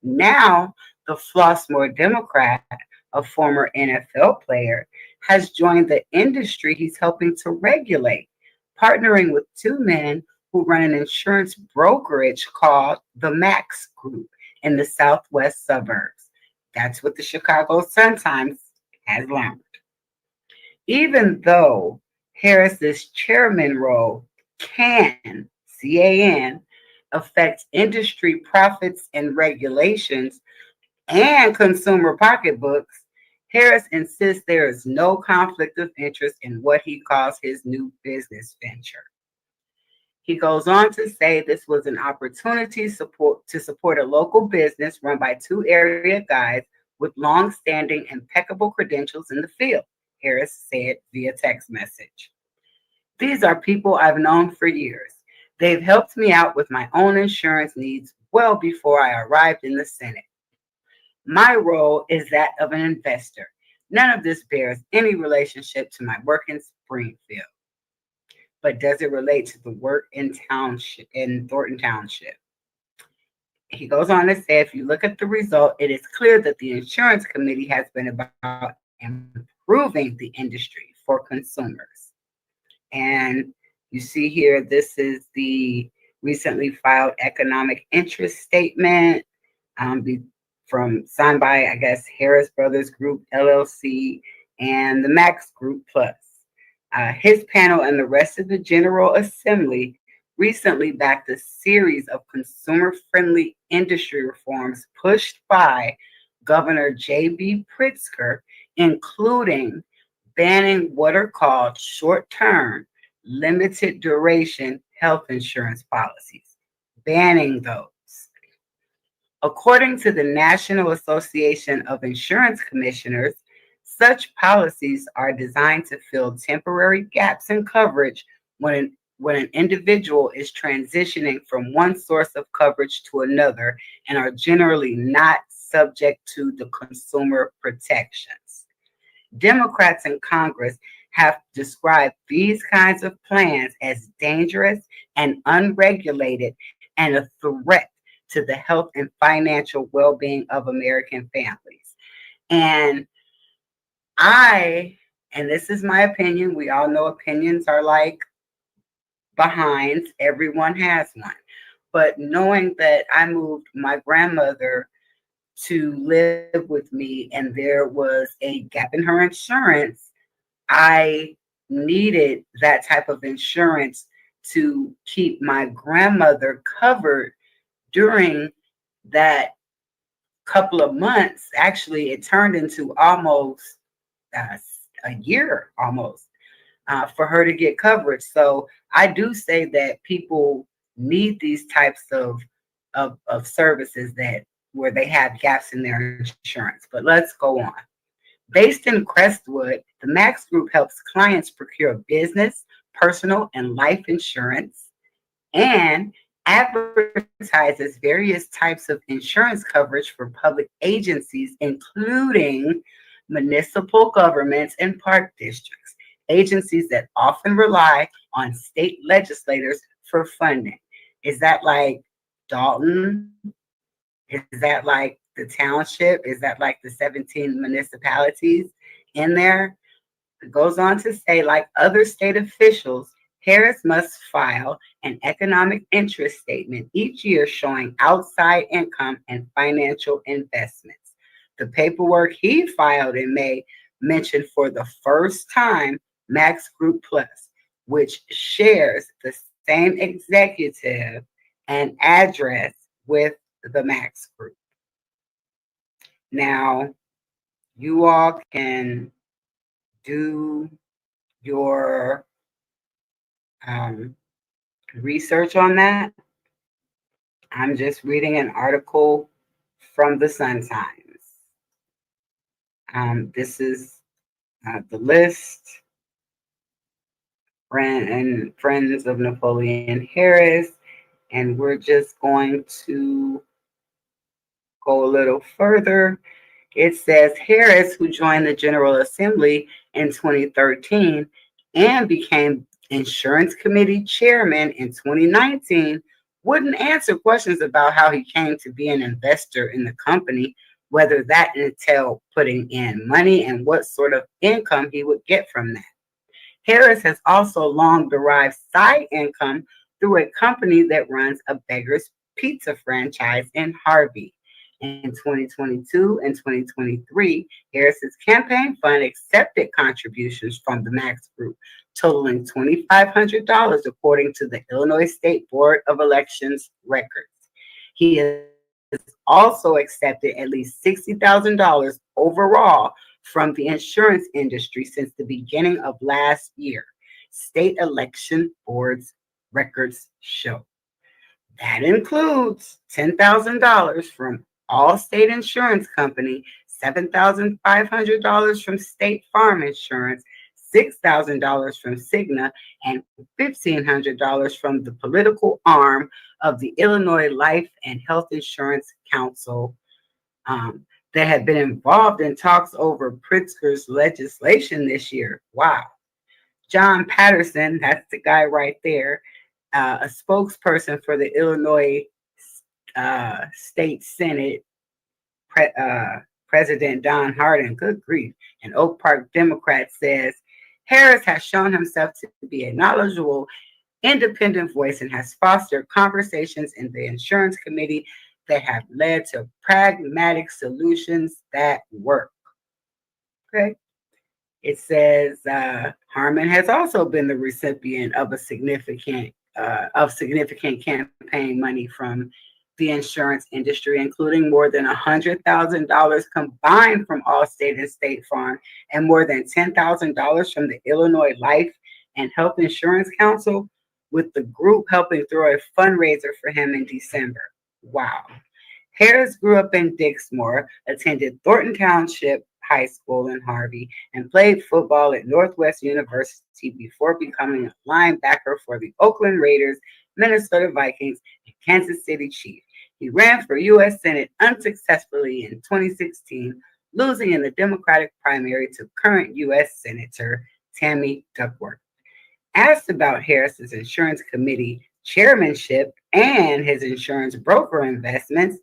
Now, the Flossmoor Democrat, a former NFL player, has joined the industry he's helping to regulate, partnering with two men who run an insurance brokerage called the Max Group in the southwest suburbs. That's what the Chicago Sun-Times has learned. Even though Harris's chairman role can, C-A-N, affect industry profits and regulations and consumer pocketbooks, Harris insists there is no conflict of interest in what he calls his new business venture. He goes on to say this was an opportunity to support a local business run by two area guys with long-standing impeccable credentials in the field, Harris said via text message. These are people I've known for years. They've helped me out with my own insurance needs well before I arrived in the Senate. My role is that of an investor. None of this bears any relationship to my work in Springfield. But does it relate to the work in Thornton Township? He goes on to say, if you look at the result, it is clear that the insurance committee has been about improving the industry for consumers. And you see here, this is the recently filed economic interest statement signed by, I guess, Harris Brothers Group, LLC, and the Max Group Plus. His panel and the rest of the General Assembly recently backed a series of consumer-friendly industry reforms pushed by Governor J.B. Pritzker, including banning what are called short-term, limited duration health insurance policies, banning those. According to the National Association of Insurance Commissioners, such policies are designed to fill temporary gaps in coverage when an individual is transitioning from one source of coverage to another and are generally not subject to the consumer protections. Democrats in Congress have described these kinds of plans as dangerous and unregulated and a threat to the health and financial well-being of American families. And this is my opinion, we all know opinions are like behinds, everyone has one. But knowing that I moved my grandmother to live with me and there was a gap in her insurance, I needed that type of insurance to keep my grandmother covered during that couple of months. Actually, it turned into almost a year almost for her to get coverage. So I do say that people need these types of services that where they have gaps in their insurance. But let's go on. Based in Crestwood, the Max Group helps clients procure business, personal, and life insurance, and advertises various types of insurance coverage for public agencies, including municipal governments and park districts, agencies that often rely on state legislators for funding. Is that like Dolton? Is that like the township? Is that like the 17 municipalities in there? It goes on to say, like other state officials, Harris must file an economic interest statement each year showing outside income and financial investments. The paperwork he filed in May mentioned for the first time Max Group Plus, which shares the same executive and address with the Max Group. Now, you all can do your research on that. I'm just reading an article from the Sun Times. This is the list. Friends of Napoleon Harris. And we're just going to go a little further. It says Harris, who joined the General Assembly in 2013 and became Insurance Committee Chairman in 2019, wouldn't answer questions about how he came to be an investor in the company, whether that entailed putting in money and what sort of income he would get from that. Harris has also long derived side income through a company that runs a Beggar's Pizza franchise in Harvey. In 2022 and 2023, Harris's campaign fund accepted contributions from the Max Group, totaling $2,500, according to the Illinois State Board of Elections records. He has also accepted at least $60,000 overall from the insurance industry since the beginning of last year, state election boards records show. That includes $10,000 from Allstate Insurance Company, $7,500 from State Farm Insurance, $6,000 from Cigna, and $1,500 from the political arm of the Illinois Life and Health Insurance Council that had been involved in talks over Pritzker's legislation this year. Wow. John Patterson, that's the guy right there, a spokesperson for the Illinois State Senate, President Don Hardin, good grief, an Oak Park Democrat, says Harris has shown himself to be a knowledgeable, independent voice and has fostered conversations in the insurance committee that have led to pragmatic solutions that work. Okay. It says Harmon has also been the recipient of significant campaign money from the insurance industry, including more than $100,000 combined from Allstate and State Farm, and more than $10,000 from the Illinois Life and Health Insurance Council, with the group helping throw a fundraiser for him in December. Wow. Harris grew up in Dixmoor, attended Thornton Township High School in Harvey, and played football at Northwest University before becoming a linebacker for the Oakland Raiders, Minnesota Vikings, and Kansas City Chiefs. He ran for U.S. Senate unsuccessfully in 2016, losing in the Democratic primary to current U.S. Senator Tammy Duckworth. Asked about Harris's insurance committee chairmanship and his insurance broker investments,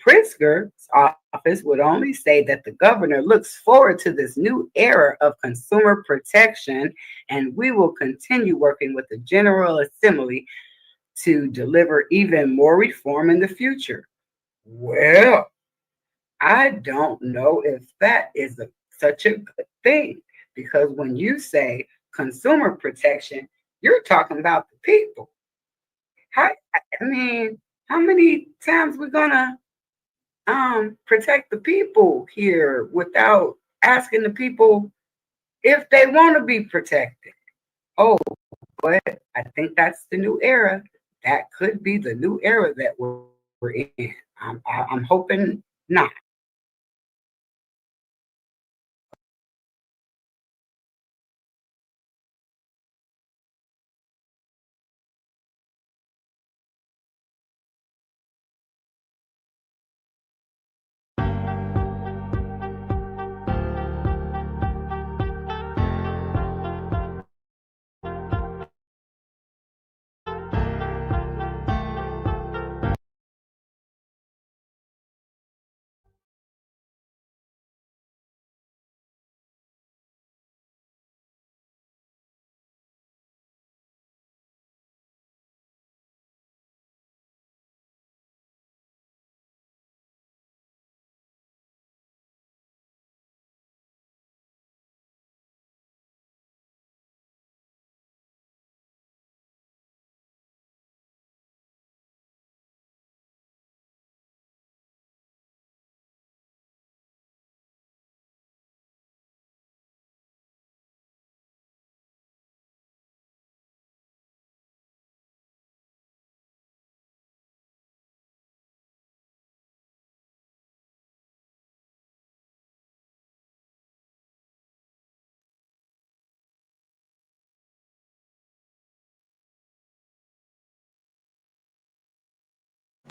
Pritzker's office would only say that the governor looks forward to this new era of consumer protection, and we will continue working with the General Assembly to deliver even more reform in the future. Well, I don't know if that is such a good thing, because when you say consumer protection, You're talking about the people. I mean, how many times we're gonna protect the people here without asking the people if they want to be protected? Oh, but I think that's the new era. That could be the new era that we're in. I'm hoping not.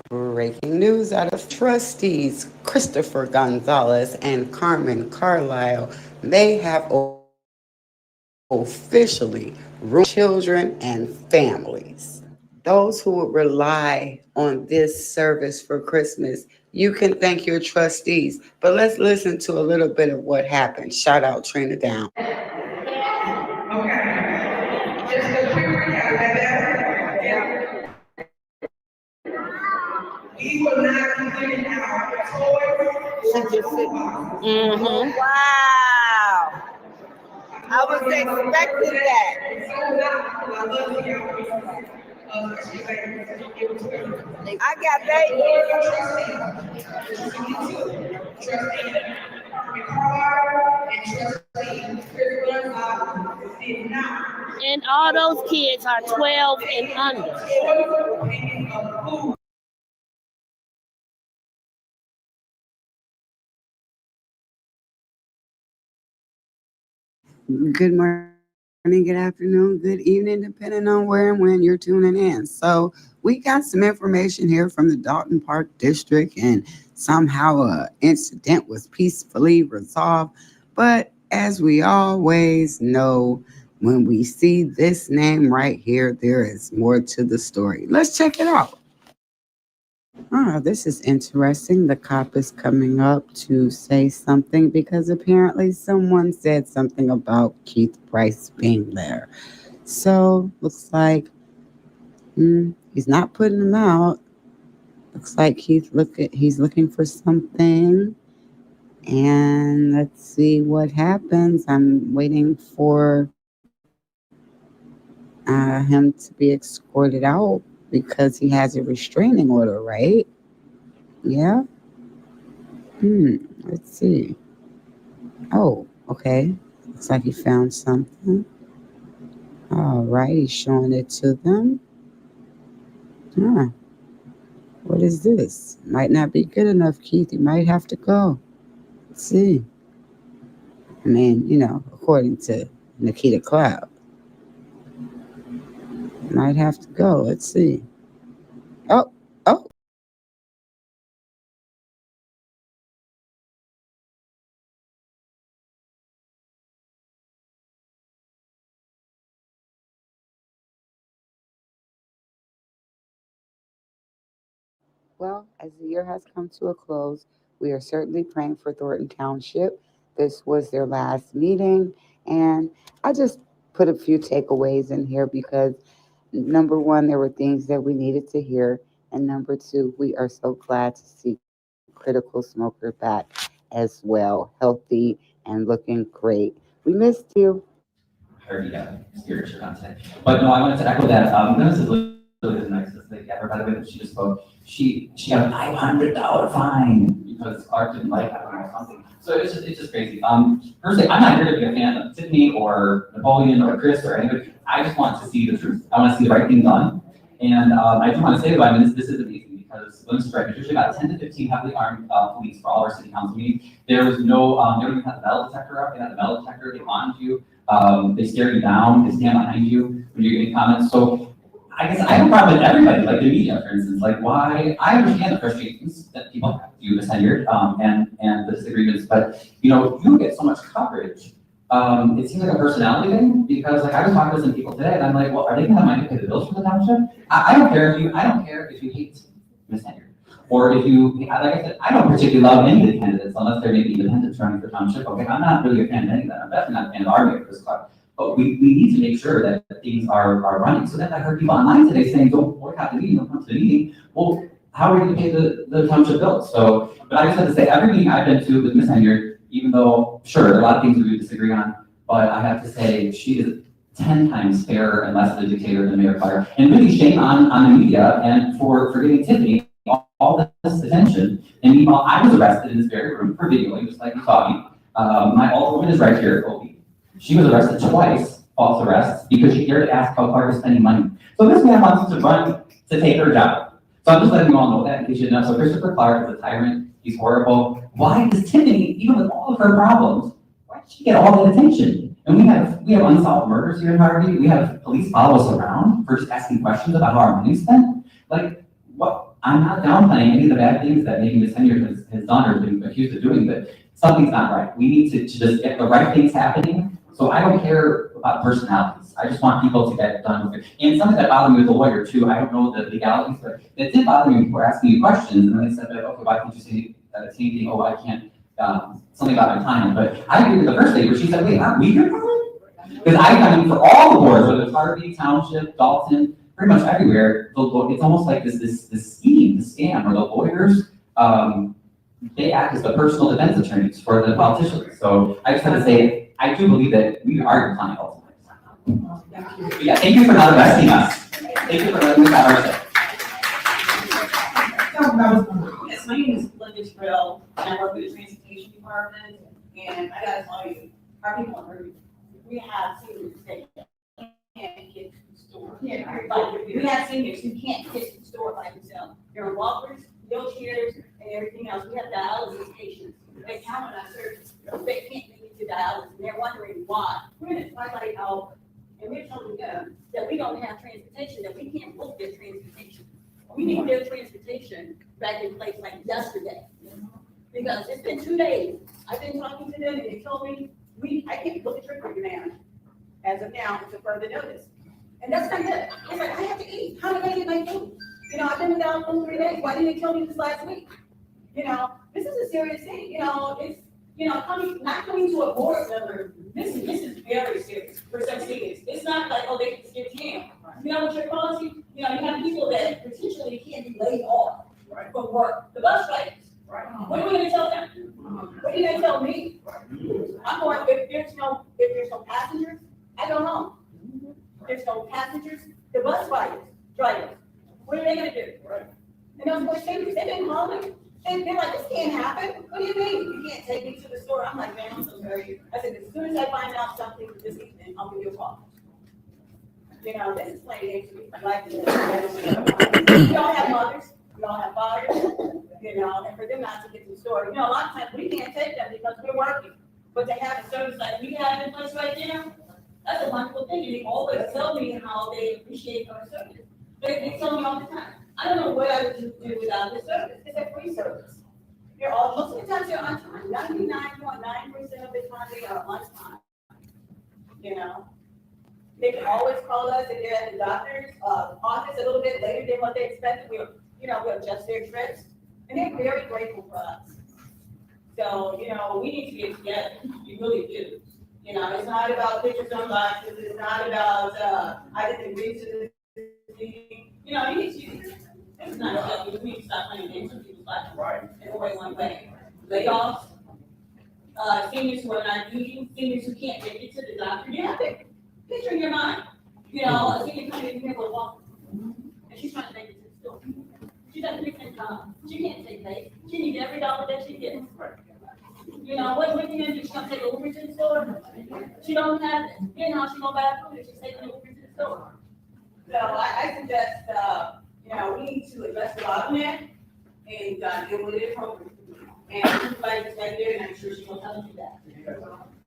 Breaking news out of trustees Christopher Gonzalez and Carmen Carlisle. They have officially ruled children and families. Those who would rely on this service for Christmas, you can thank your trustees. But let's listen to a little bit of what happened. Shout out Trina Down. Just a quick recap. We will not be giving out toys. Wow. I was expecting that. I got And all those kids are 12 and under. Good morning, good afternoon, good evening, depending on where and when you're tuning in. So we got some information here from the Dolton Park District, and somehow an incident was peacefully resolved. But as we always know, when we see this name right here, there is more to the story. Let's check it out. This is interesting. The cop is coming up to say something because apparently someone said something about Keith Price being there. So looks like he's not putting him out. Looks like he's looking for something. And let's see what happens. I'm waiting for him to be escorted out because he has a restraining order, right? Yeah. Let's see. Oh, okay. Looks like he found something. All right, he's showing it to them. What is this? Might not be good enough, Keith. You might have to go. Let's see. I mean, according to Nikita Cloud. Might have to go. Let's see. Oh. Well, as the year has come to a close, we are certainly praying for Thornton Township. This was their last meeting, and I just put a few takeaways in here because number one, there were things that we needed to hear, and number two, we are so glad to see Critical Smoker back as well, healthy and looking great. We missed you. heard you got spiritual content. But no, I wanted to echo that. This is really the nicest thing ever. By the way, that she just spoke, she got a $500 fine because Clark didn't like that or something. So it's just crazy. Personally, I'm not here to be a fan of Tiffany or Napoleon or Chris or anybody. I just want to see the truth. I want to see the right thing done. And I do want to say, though, I mean, this is amazing because when this is right, there's usually about 10 to 15 heavily armed police for all our city council meetings. There was no, they didn't even have the metal detector up. They had the metal detector. They wanted you. They stare you down. They stand behind you when you're getting comments. So I guess I have a problem with everybody, like the media, for instance. Like, why? I understand the frustrations that people have. You as tenured and the disagreements, but you get so much coverage. It seems like a personality thing because, like, I was talking to some people today, and I'm like, well, are they going to have money to pay the bills for the township? I don't care if you hate Ms. Henyard, or if you, like I said, I don't particularly love any of the candidates unless they're maybe independents running for township. Okay, I'm not really a fan of any of that. I'm definitely not a fan of our mayor, Chris Clark. But we need to make sure that things are running. So then I heard people online today saying, don't boycott the meeting, don't come to the meeting. Well, how are we going to pay the township bills? So, but I just have to say, every meeting I've been to with Ms. Henyard, even though, sure, there are a lot of things we would disagree on, but I have to say, she is 10 times fairer and less of a dictator than Mayor Clark. And really shame on the media and for giving Tiffany all this attention. And meanwhile, I was arrested in this very room for videoing, just like you saw me. My alderwoman is right here, Opie. She was arrested twice, false arrests, because she dared to ask how Clark is spending money. So this man wants to run to take her job. So I'm just letting you all know that in case you didn't know. So Christopher Clark is a tyrant. He's horrible. Why does Tiffany, even with all of her problems, why did she get all that attention? And we have unsolved murders here in Harvey. We have police follow us around for just asking questions about how our money's spent. Like, what? I'm not downplaying any of the bad things that maybe Ms. Henyard has done or been accused of doing, but something's not right. We need to just get the right things happening. So I don't care about personalities. I just want people to get it done with it. And something that bothered me with the lawyer too, I don't know the legalities, but it did bother me before asking you questions. And then they said, okay, why can't you say anything? Oh, I can't, something about my time. But I agree with the first lady where she said, wait, aren't we your client? Because I mean, for all the boards, whether it's Harvey, Township, Dolton, pretty much everywhere, it's almost like this scheme, this scam, where the lawyers, they act as the personal defense attorneys for the politicians. So I just have to say, I do believe that we are your client ultimately. But yeah, thank you for not arresting us. Thank you for letting us have our say. Yes, my name is Linda Terrell, and I work with the transportation department. And I gotta tell you, our people are hurting. We have seniors that can't get to the store. We have seniors who can't get to the store by themselves. There are walkers, wheelchairs, and everything else. We have dialysis patients. They count on our service. They can't make it to dialysis, and they're wondering why. We're in a twilight hour, and we're telling them that we don't have transportation, that we can't book their transportation. We need their transportation back in place like yesterday. Because it's been 2 days. I've been talking to them, and they told me, I can't book a trip for you now. As of now, it's a further notice. And that's not good. It's like, I have to eat. How do I get my food? I've been without food 3 days. Why didn't they tell me this last week? This is a serious thing. It's, not coming to a board member, this is very serious for some seniors. It's not like, oh, they can skip town. What your policy, you have people that potentially can't be laid off from work. The bus drivers. What are we going to tell them? What are you going to tell me? I'm going, if there's no passengers, I don't know. If there's no passengers, the bus drivers, what are they going to do? And those poor seniors, they've been calling. They're like, this can't happen. What do you mean? You can't take me to the store. I'm like, man, I'm so sorry. I said, as soon as I find out something this evening, I'll give you a call. This is plain like we don't have mothers, we don't have fathers, and for them not to get to the store. A lot of times we can't take them because we're working. But to have a service like we have in place right now, that's a wonderful thing. And they always tell me how they appreciate our service. They tell me all the time. I don't know what I would do without this service. It's a free service. Most of the time you're on time. 99.9% of the time they are on time. They can always call us if they're at the doctor's office a little bit later than what they expected. We'll adjust their trips. And they're very grateful for us. So, we need to get together. We really do. It's not about pictures on boxes. It's not about, I didn't agree to this meeting. You need to, it's not about you. We need to stop playing games with people's lives. Right. And only one way. Layoffs, seniors who are not using, seniors who can't make it to the doctor. Yeah, picture in your mind. You know, a senior coming in here for a walk, and she's trying to make it to the store. She doesn't make any time. She can't take pay. She needs every dollar that she gets. You know, what you gonna do? She's gonna take an Uber to the store? She don't have it. You know, she's gonna buy food if she's taking an Uber to the store. So I suggest, you know, we need to address the bottleneck and deal with it appropriately. And like just right there, and I'm sure she will tell you that.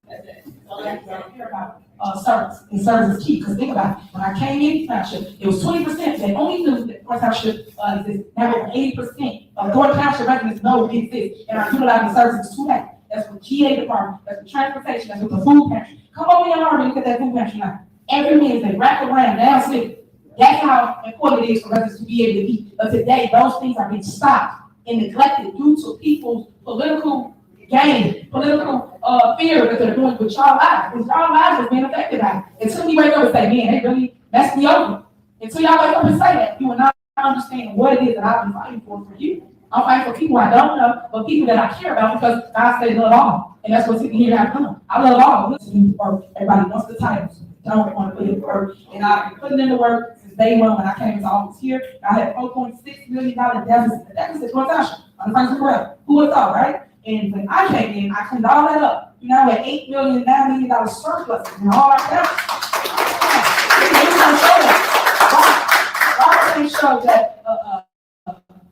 That's it. So that's care about service, and service is key. Because think about it, when I came in Township, it was 20% that only knew that Thornton Township exists. Now over 80% of Thornton Township residents know it exists and are utilizing services today. That's with GA department, that's with transportation, that's with the food pantry. Come over here and look at that food pantry now. Every Wednesday, wrap around down city. That's how important it is for residents to be able to eat. But today, those things are being stopped and neglected due to people's political gain, political fear that they're doing with y'all lives. Because y'all lives are being affected by it. Until you wake up and say, man, they really messed me over. Until y'all wake up and say that, you will not understand what it is that I've been fighting for you. I'm fighting for people I don't know, but people that I care about because God said love all. And that's what Tiffany Henyard has done. I love all. Listen to work. Everybody wants the titles. Don't want to put in the work. And I've been putting in the work since day one when I came into office here. I had $4.6 million deficit. The deficit was Township on the first quarter. Who would have thought, right? And when I came in, I cleaned all that up. You know, we had $8 million, $9 million surplus in all our accounts. Why can't show that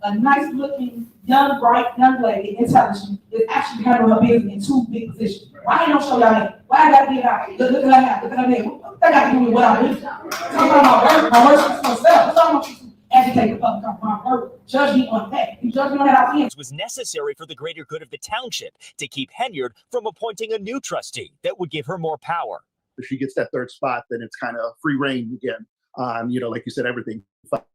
a nice looking, young, bright, young lady, intelligent, is actually handling her business in two big positions? Why don't show y'all that? Why I gotta get out? Look at her now, look at her there. What that got to do with what I do? I'm talking about my work speaks for itself. I want you to educate the public on my work. Judge me on that. You judge me on that out here. Was necessary for the greater good of the township to keep Henyard from appointing a new trustee that would give her more power. If she gets that third spot, then it's kind of free reign again. You know, like you said, everything,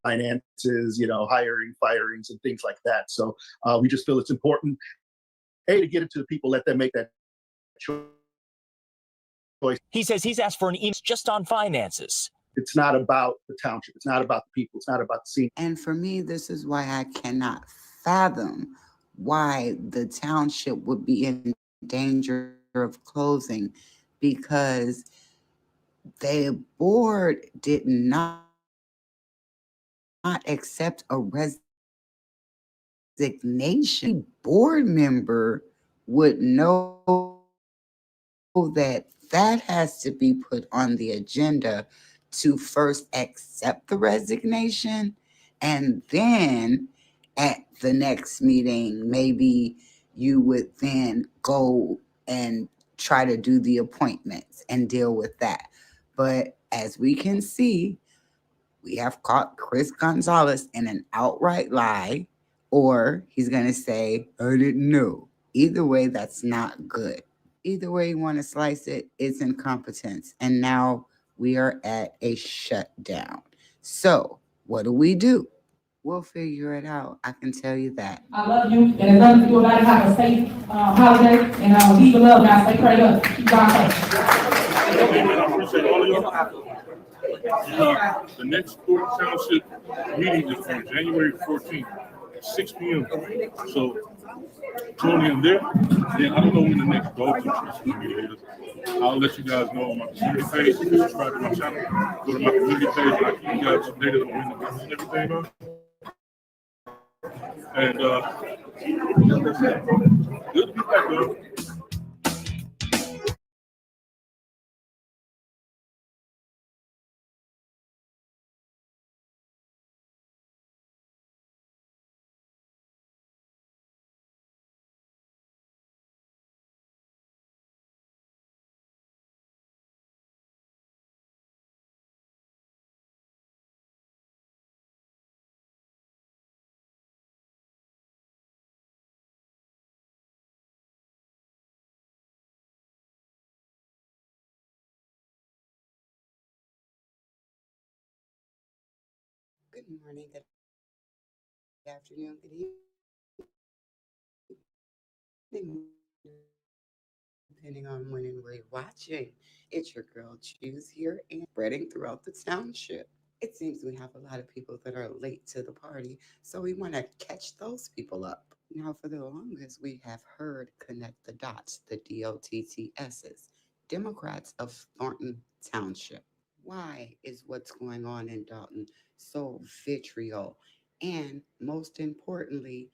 finances, you know, hiring, firings, and things like that. So we just feel it's important, A, to get it to the people, let them make that choice. He says he's asked for an email just on finances. It's not about the township. It's not about the people. It's not about the scene. And for me, this is why I cannot fathom why the township would be in danger of closing, because the board did not accept a resignation. A board member would know that that has to be put on the agenda to first accept the resignation, and then at the next meeting, maybe you would then go and try to do the appointments and deal with that. But as we can see, we have caught Chris Gonzalez in an outright lie, or he's going to say, I didn't know. Either way, that's not good. Either way you want to slice it, it's incompetence. And now we are at a shutdown. So what do? We'll figure it out. I can tell you that. I love you, and there's nothing to do about it. Have a safe holiday, and leave the love, guys. Stay prayed up. Keep God safe. I appreciate all of you. The next Thornton Township meeting is on January 14th at 6 p.m. So join in there. Then I don't know when the next Dolton meeting is. I'll let you guys know on my community page. Subscribe to my channel. Go to my community page, and I keep you guys updated on when the events and everything are. And that's it. Good to be back, though. Good morning, good afternoon, good evening, depending on when and where you're watching. It's your girl Choose here and spreading throughout the township. It seems we have a lot of people that are late to the party, so we want to catch those people up. Now, for the longest, we have heard connect the dots, the DOTTSs. Democrats of Thornton Township. Why is what's going on in Dolton so vitriol? And most importantly,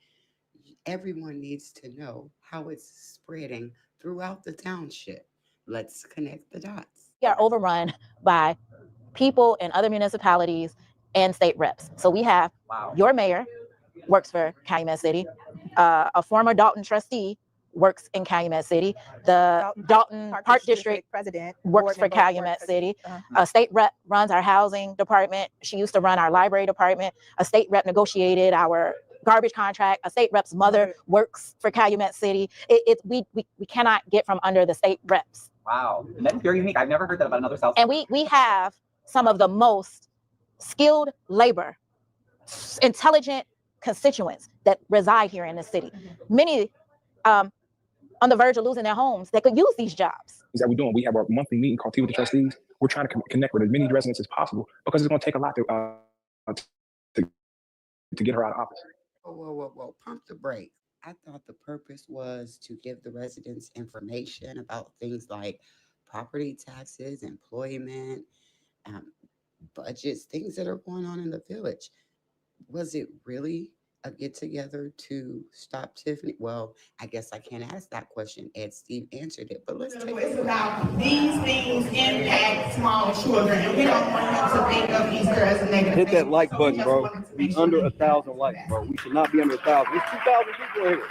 everyone needs to know how it's spreading throughout the township. Let's connect the dots. We are overrun by people in other municipalities and state reps. So we have your mayor works for Calumet City, a former Dolton trustee works in Calumet City, the Dolton Park District president works for Calumet City, a state rep runs our housing department. She used to run our library department. A state rep negotiated our garbage contract. A state rep's mother works for Calumet City. We cannot get from under the state reps. Wow, and that's very unique. I've never heard that about another South. And we have some of the most skilled labor, intelligent constituents that reside here in the city. Many on the verge of losing their homes that could use these jobs. That we're doing. We have our monthly meeting called Tea with the Trustees. We're trying to connect with as many residents as possible because it's going to take a lot to get her out of office. Whoa, pump the brakes. I thought the purpose was to give the residents information about things like property taxes, employment, budgets, things that are going on in the village. Was it really a get together to stop Tiffany? Well, I guess I can't ask that question. Ed Steve answered it, but let's take It's about these things impact small children, and we don't want them to think of Easter as a negative. Hit that like button, bro. Be under 1,000 likes, bro. We should not be under 1,000. There's 2,000 people in here.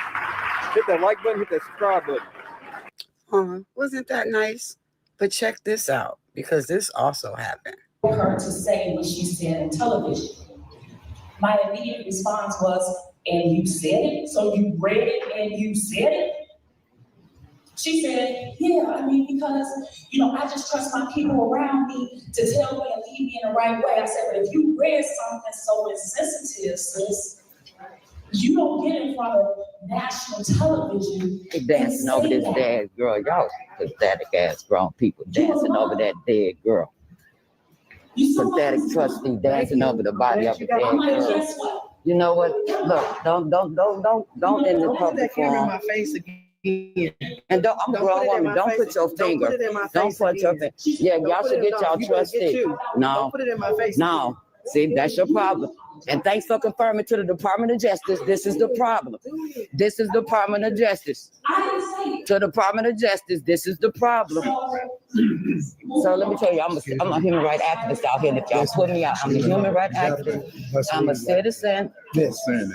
Hit that like button, hit that subscribe button. Wasn't that nice? But check this out, because this also happened. Her to say what she said on television. My immediate response was, and you said it? So you read it and you said it? She said, yeah, I mean, because, I just trust my people around me to tell me and lead me in the right way. I said, but if you read something so insensitive, sis, you don't get in front of national television. They dancing over this dead girl. Y'all pathetic ass grown people dancing over that dead girl. Pathetic trustee dancing over the body of a dead girl. You know what? Look, don't in the public forum. And I'm a grown woman. Don't put your finger. Don't put your finger. Yeah, y'all should get y'all trustee. No. No. See, that's your problem. And thanks for confirming to the Department of Justice, this is the problem. This is the Department of Justice. To the Department of Justice, this is the problem. So let me tell you, I'm a human rights activist out here. And if y'all put me out, I'm a human rights activist. I'm a citizen.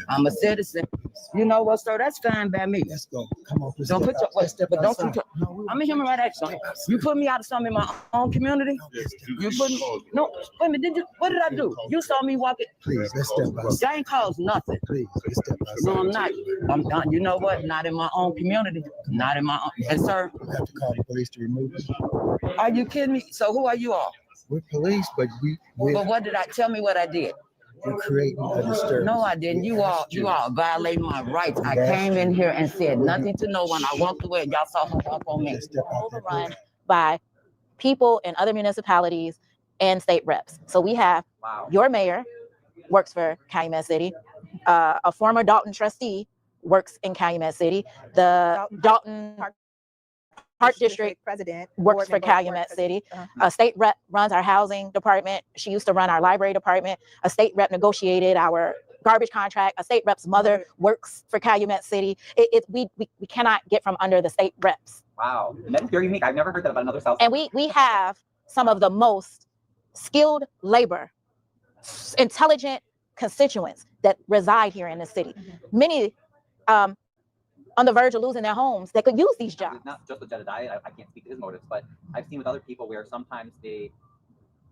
I'm a citizen. You know what, sir? That's fine by me. Let's go. Come on. Don't put your, but don't put your, I'm a human rights activist. You put me out of something in my own community. You put me, no, wait a minute, what did I do? You saw me walking. Please, let's step by. That ain't caused nothing. Please, let's step by. No, I'm not. I'm done. You know what? Not in my own community. Not in my own. And sir, we have to call the police to remove it. Are you kidding me? So who are you all? We're police, but but what did I tell me what I did? You're creating a disturbance. No, I didn't. You all violating my rights. I came in here and said nothing to no one. I walked away and y'all saw her walk on me. Overrun by people in other municipalities and state reps. So we have your mayor works for Calumet City, a former Dolton trustee works in Calumet City, the Dolton Park District president works for Calumet City. A state rep runs our housing department. She used to run our library department. A state rep negotiated our garbage contract. A state rep's mother works for Calumet City. We cannot get from under the state reps. Wow, and that's very unique. I've never heard that about another South. And we have some of the most skilled labor, intelligent constituents that reside here in the city. Many on the verge of losing their homes that could use these jobs. Not just with Jedediah, I can't speak to his motives, but I've seen with other people where sometimes they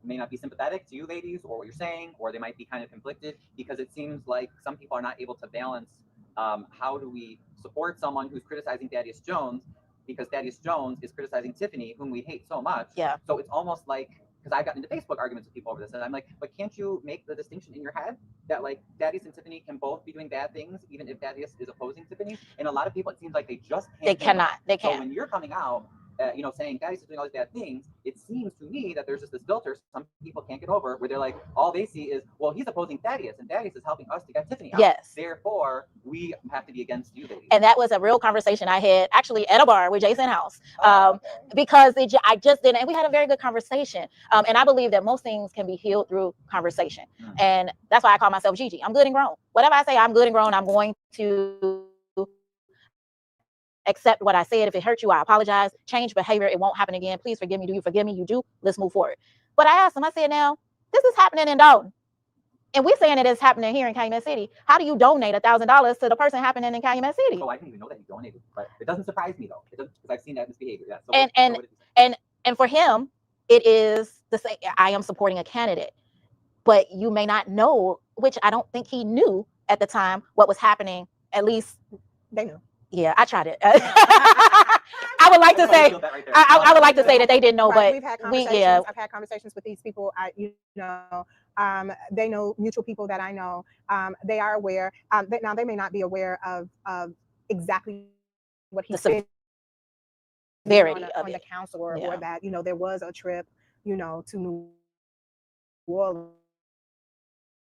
may not be sympathetic to you ladies or what you're saying, or they might be kind of conflicted because it seems like some people are not able to balance how do we support someone who's criticizing Thaddeus Jones because Thaddeus Jones is criticizing Tiffany, whom we hate so much. Yeah. So it's almost like, because I've gotten into Facebook arguments with people over this, and I'm like, but can't you make the distinction in your head that like Thaddeus and Tiffany can both be doing bad things, even if Thaddeus is opposing Tiffany? And a lot of people, it seems like they just can't. They cannot. They So can't. when you're coming out saying Thaddeus is doing all these bad things, it seems to me that there's just this filter some people can't get over where they're like, all they see is, well, he's opposing Thaddeus and Thaddeus is helping us to get Tiffany out. Yes. Therefore, we have to be against you, ladies. And that was a real conversation I had actually at a bar with Jason House, Okay. because I just didn't, and we had a very good conversation. And I believe that most things can be healed through conversation. And that's why I call myself Gigi. I'm good and grown. Whatever I say, I'm good and grown. I'm going to accept what I said. If it hurt you, I apologize. Change behavior. It won't happen again. Please forgive me. Do you forgive me? You do. Let's move forward. But I asked him, I said, now, this is happening in Dolton. And we're saying it is happening here in Calumet City. How do you donate $1,000 to the person happening in Calumet City? Oh, I didn't even know that you donated, but it doesn't surprise me though. It doesn't, because I've seen that misbehavior. Yeah. So And for him, it is the same. I am supporting a candidate, but you may not know, which I don't think he knew at the time what was happening. At least they knew. Yeah, I tried it. I would like to say, I would like to say that they didn't know, Right, but we've had conversations. I've had conversations with these people. They know mutual people that I know. They are aware. Now they may not be aware of exactly what he said on the council or that there was a trip to New Orleans.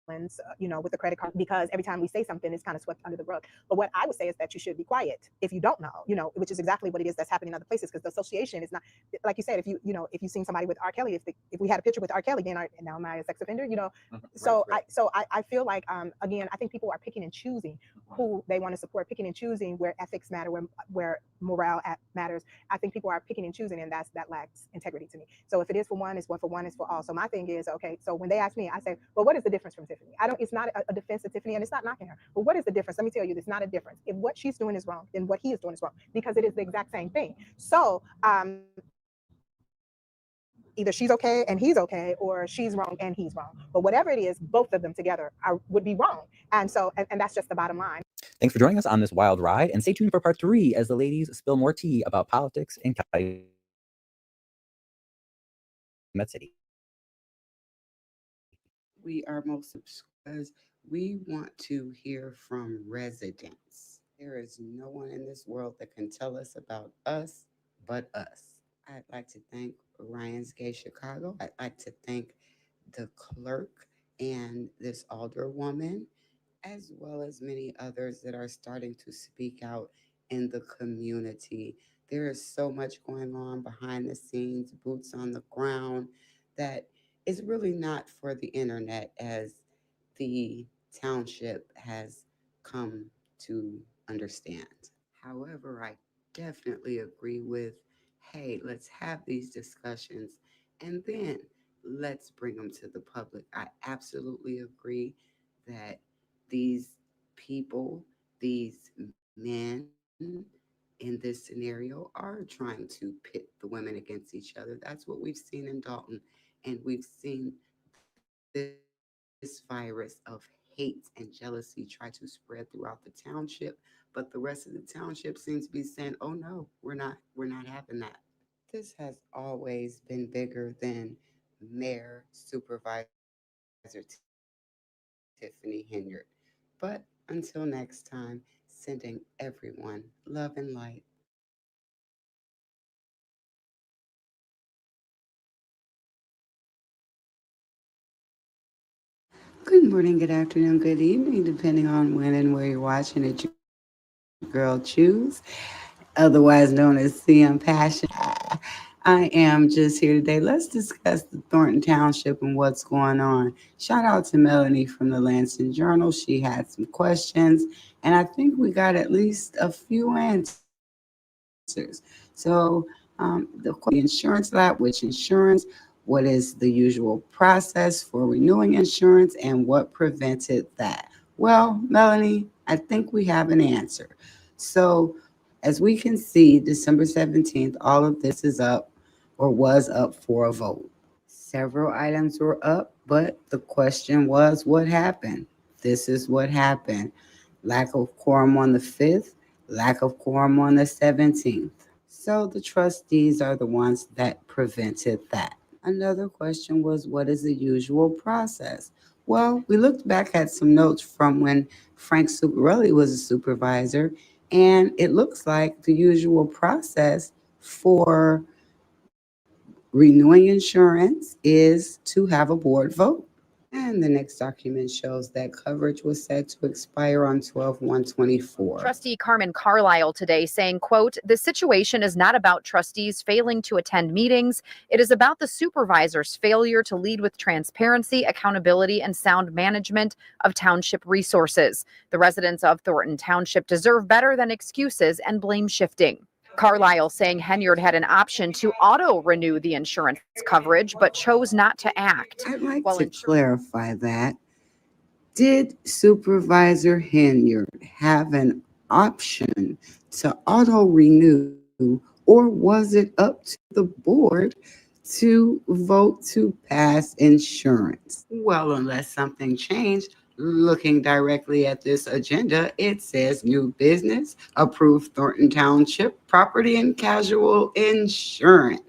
With the credit card, because every time we say something, it's kind of swept under the rug. But what I would say is that you should be quiet if you don't know, which is exactly what it is that's happening in other places. Because the association is not, like you said, if you've seen somebody with R. Kelly, if we had a picture with R. Kelly, then now am I a sex offender? So I feel like again, I think people are picking and choosing who they want to support, picking and choosing where ethics matter, where morale matters. I think people are picking and choosing, and that lacks integrity to me. So if it is for one, it's one for one, it's for all. So my thing is, okay, so when they ask me, I say, well, what is the difference from Tiffany? It's not a defense of Tiffany, and it's not knocking her. But what is the difference? Let me tell you, there's not a difference. If what she's doing is wrong, then what he is doing is wrong, because it is the exact same thing. So either she's okay and he's okay, or she's wrong and he's wrong. But whatever it is, both of them together would be wrong. And so, and that's just the bottom line. Thanks for joining us on this wild ride, and stay tuned for part 3 as the ladies spill more tea about politics in Calumet City. We are most because we want to hear from residents. There is no one in this world that can tell us about us but us. I'd like to thank Ryan's Gay Chicago. I'd like to thank the clerk and this alderwoman, as well as many others that are starting to speak out in the community. There is so much going on behind the scenes, boots on the ground, that is really not for the internet, as the township has come to understand. However, I definitely agree with, hey, let's have these discussions and then let's bring them to the public. I absolutely agree that these people, these men in this scenario are trying to pit the women against each other. That's what we've seen in Dolton. And we've seen this virus of hate and jealousy try to spread throughout the township. But the rest of the township seems to be saying, oh no, we're not having that. This has always been bigger than Mayor Supervisor Tiffany Henyard. But until next time, sending everyone love and light. Good morning, good afternoon, good evening, depending on when and where you're watching it. Your girl Choose, otherwise known as CM Passion. I am just here today. Let's discuss the Thornton Township and what's going on. Shout out to Melanie from the Lansing Journal. She had some questions, and I think we got at least a few answers. So the insurance lab, which insurance, what is the usual process for renewing insurance, and what prevented that? Well, Melanie, I think we have an answer. So as we can see, December 17th, all of this is up or was up for a vote. Several items were up, but the question was, what happened? This is what happened. Lack of quorum on the 5th, lack of quorum on the 17th. So the trustees are the ones that prevented that. Another question was, what is the usual process? Well, we looked back at some notes from when Frank Zuccarelli was a supervisor, and it looks like the usual process for renewing insurance is to have a board vote. And the next document shows that coverage was set to expire on 12/1/24. Trustee Carmen Carlisle today saying, quote, "The situation is not about trustees failing to attend meetings. It is about the supervisor's failure to lead with transparency, accountability, and sound management of township resources. The residents of Thornton Township deserve better than excuses and blame shifting." Carlisle saying Henyard had an option to auto-renew the insurance coverage, but chose not to act. I'd like to clarify that. Did Supervisor Henyard have an option to auto-renew, or was it up to the board to vote to pass insurance? Well, unless something changed, looking directly at this agenda, it says new business, approved Thornton Township property and casual insurance.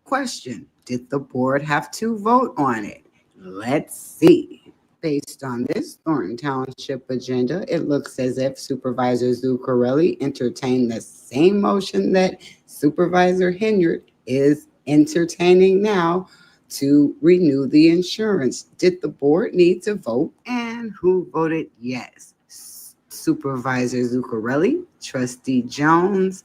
Question, did the board have to vote on it? Let's see. Based on this Thornton Township agenda, it looks as if Supervisor Zuccarelli entertained the same motion that Supervisor Henyard is entertaining now to renew the insurance. Did the board need to vote? And who voted yes? Supervisor Zuccarelli, Trustee Jones,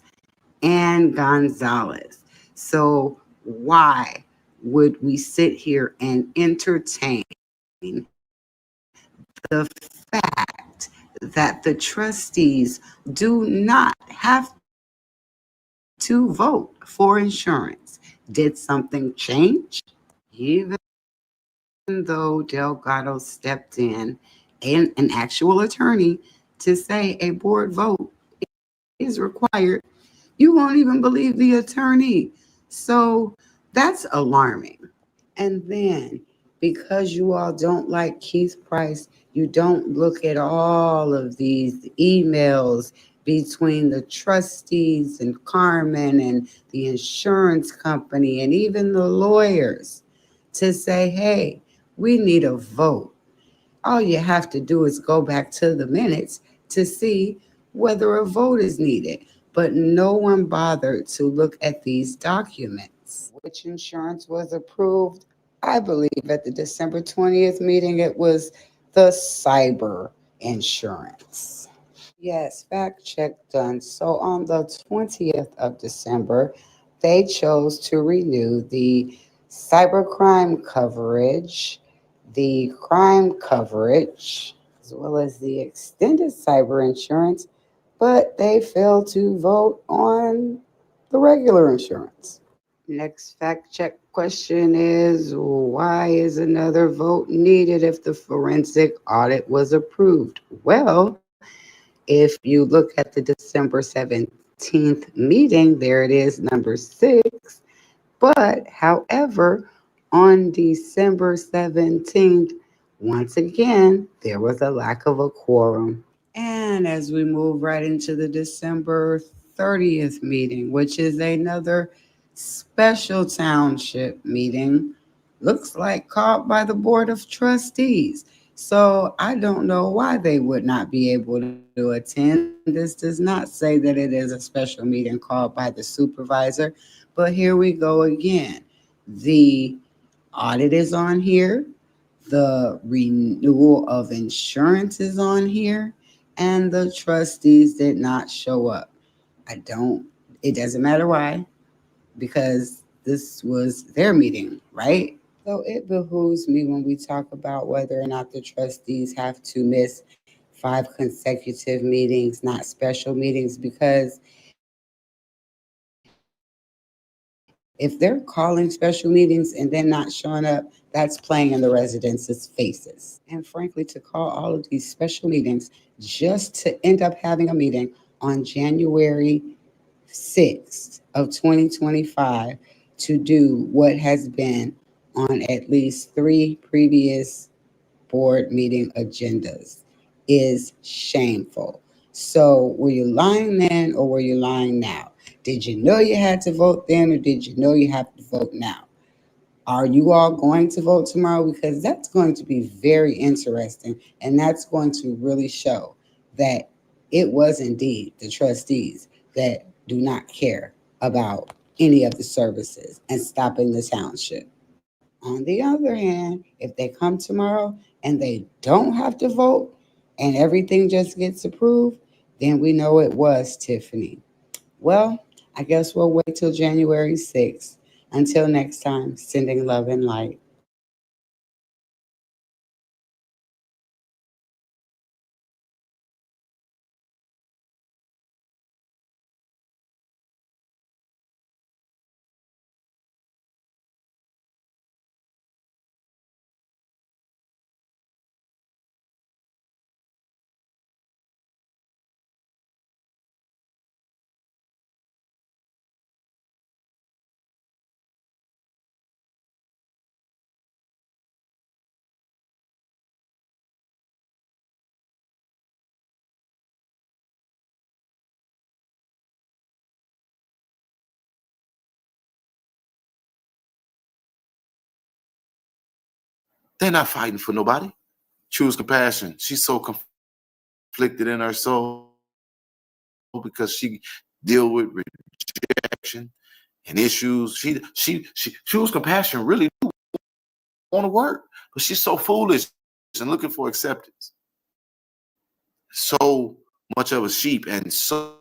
and Gonzalez. So why would we sit here and entertain the fact that the trustees do not have to vote for insurance? Did something change? Even though Delgado stepped in, and an actual attorney, to say a board vote is required, you won't even believe the attorney. So that's alarming. And then, because you all don't like Keith Price, you don't look at all of these emails between the trustees and Carmen and the insurance company and even the lawyers to say, hey, we need a vote. All you have to do is go back to the minutes to see whether a vote is needed. But no one bothered to look at these documents. Which insurance was approved? I believe at the December 20th meeting, it was the cyber insurance. Yes, fact check done. So on the 20th of December, they chose to renew the cybercrime coverage, the crime coverage, as well as the extended cyber insurance, but they failed to vote on the regular insurance. Next fact check question is, why is another vote needed if the forensic audit was approved? Well, if you look at the December 17th meeting, there it is, number 6. But however, on December 17th, once again, there was a lack of a quorum. And as we move right into the December 30th meeting, which is another special township meeting, looks like called by the Board of Trustees. So I don't know why they would not be able to attend. This does not say that it is a special meeting called by the supervisor, but here we go again. The audit is on here. The renewal of insurance is on here, and the trustees did not show up. It doesn't matter why, because this was their meeting, right? So it behooves me when we talk about whether or not the trustees have to miss 5 consecutive meetings, not special meetings, because if they're calling special meetings and then not showing up, that's playing in the residents' faces. And frankly, to call all of these special meetings just to end up having a meeting on January 6th of 2025 to do what has been on at least 3 previous board meeting agendas is shameful. So were you lying then or were you lying now? Did you know you had to vote then or did you know you have to vote now? Are you all going to vote tomorrow? Because that's going to be very interesting, and that's going to really show that it was indeed the trustees that do not care about any of the services and stopping the township. On the other hand, if they come tomorrow and they don't have to vote and everything just gets approved, then we know it was Tiffany. Well, I guess we'll wait till January 6th. Until next time, sending love and light. They're not fighting for nobody. Choose compassion. She's so conflicted in her soul because she deal with rejection and issues. She choose compassion really do want to work, but she's so foolish and looking for acceptance. So much of a sheep and so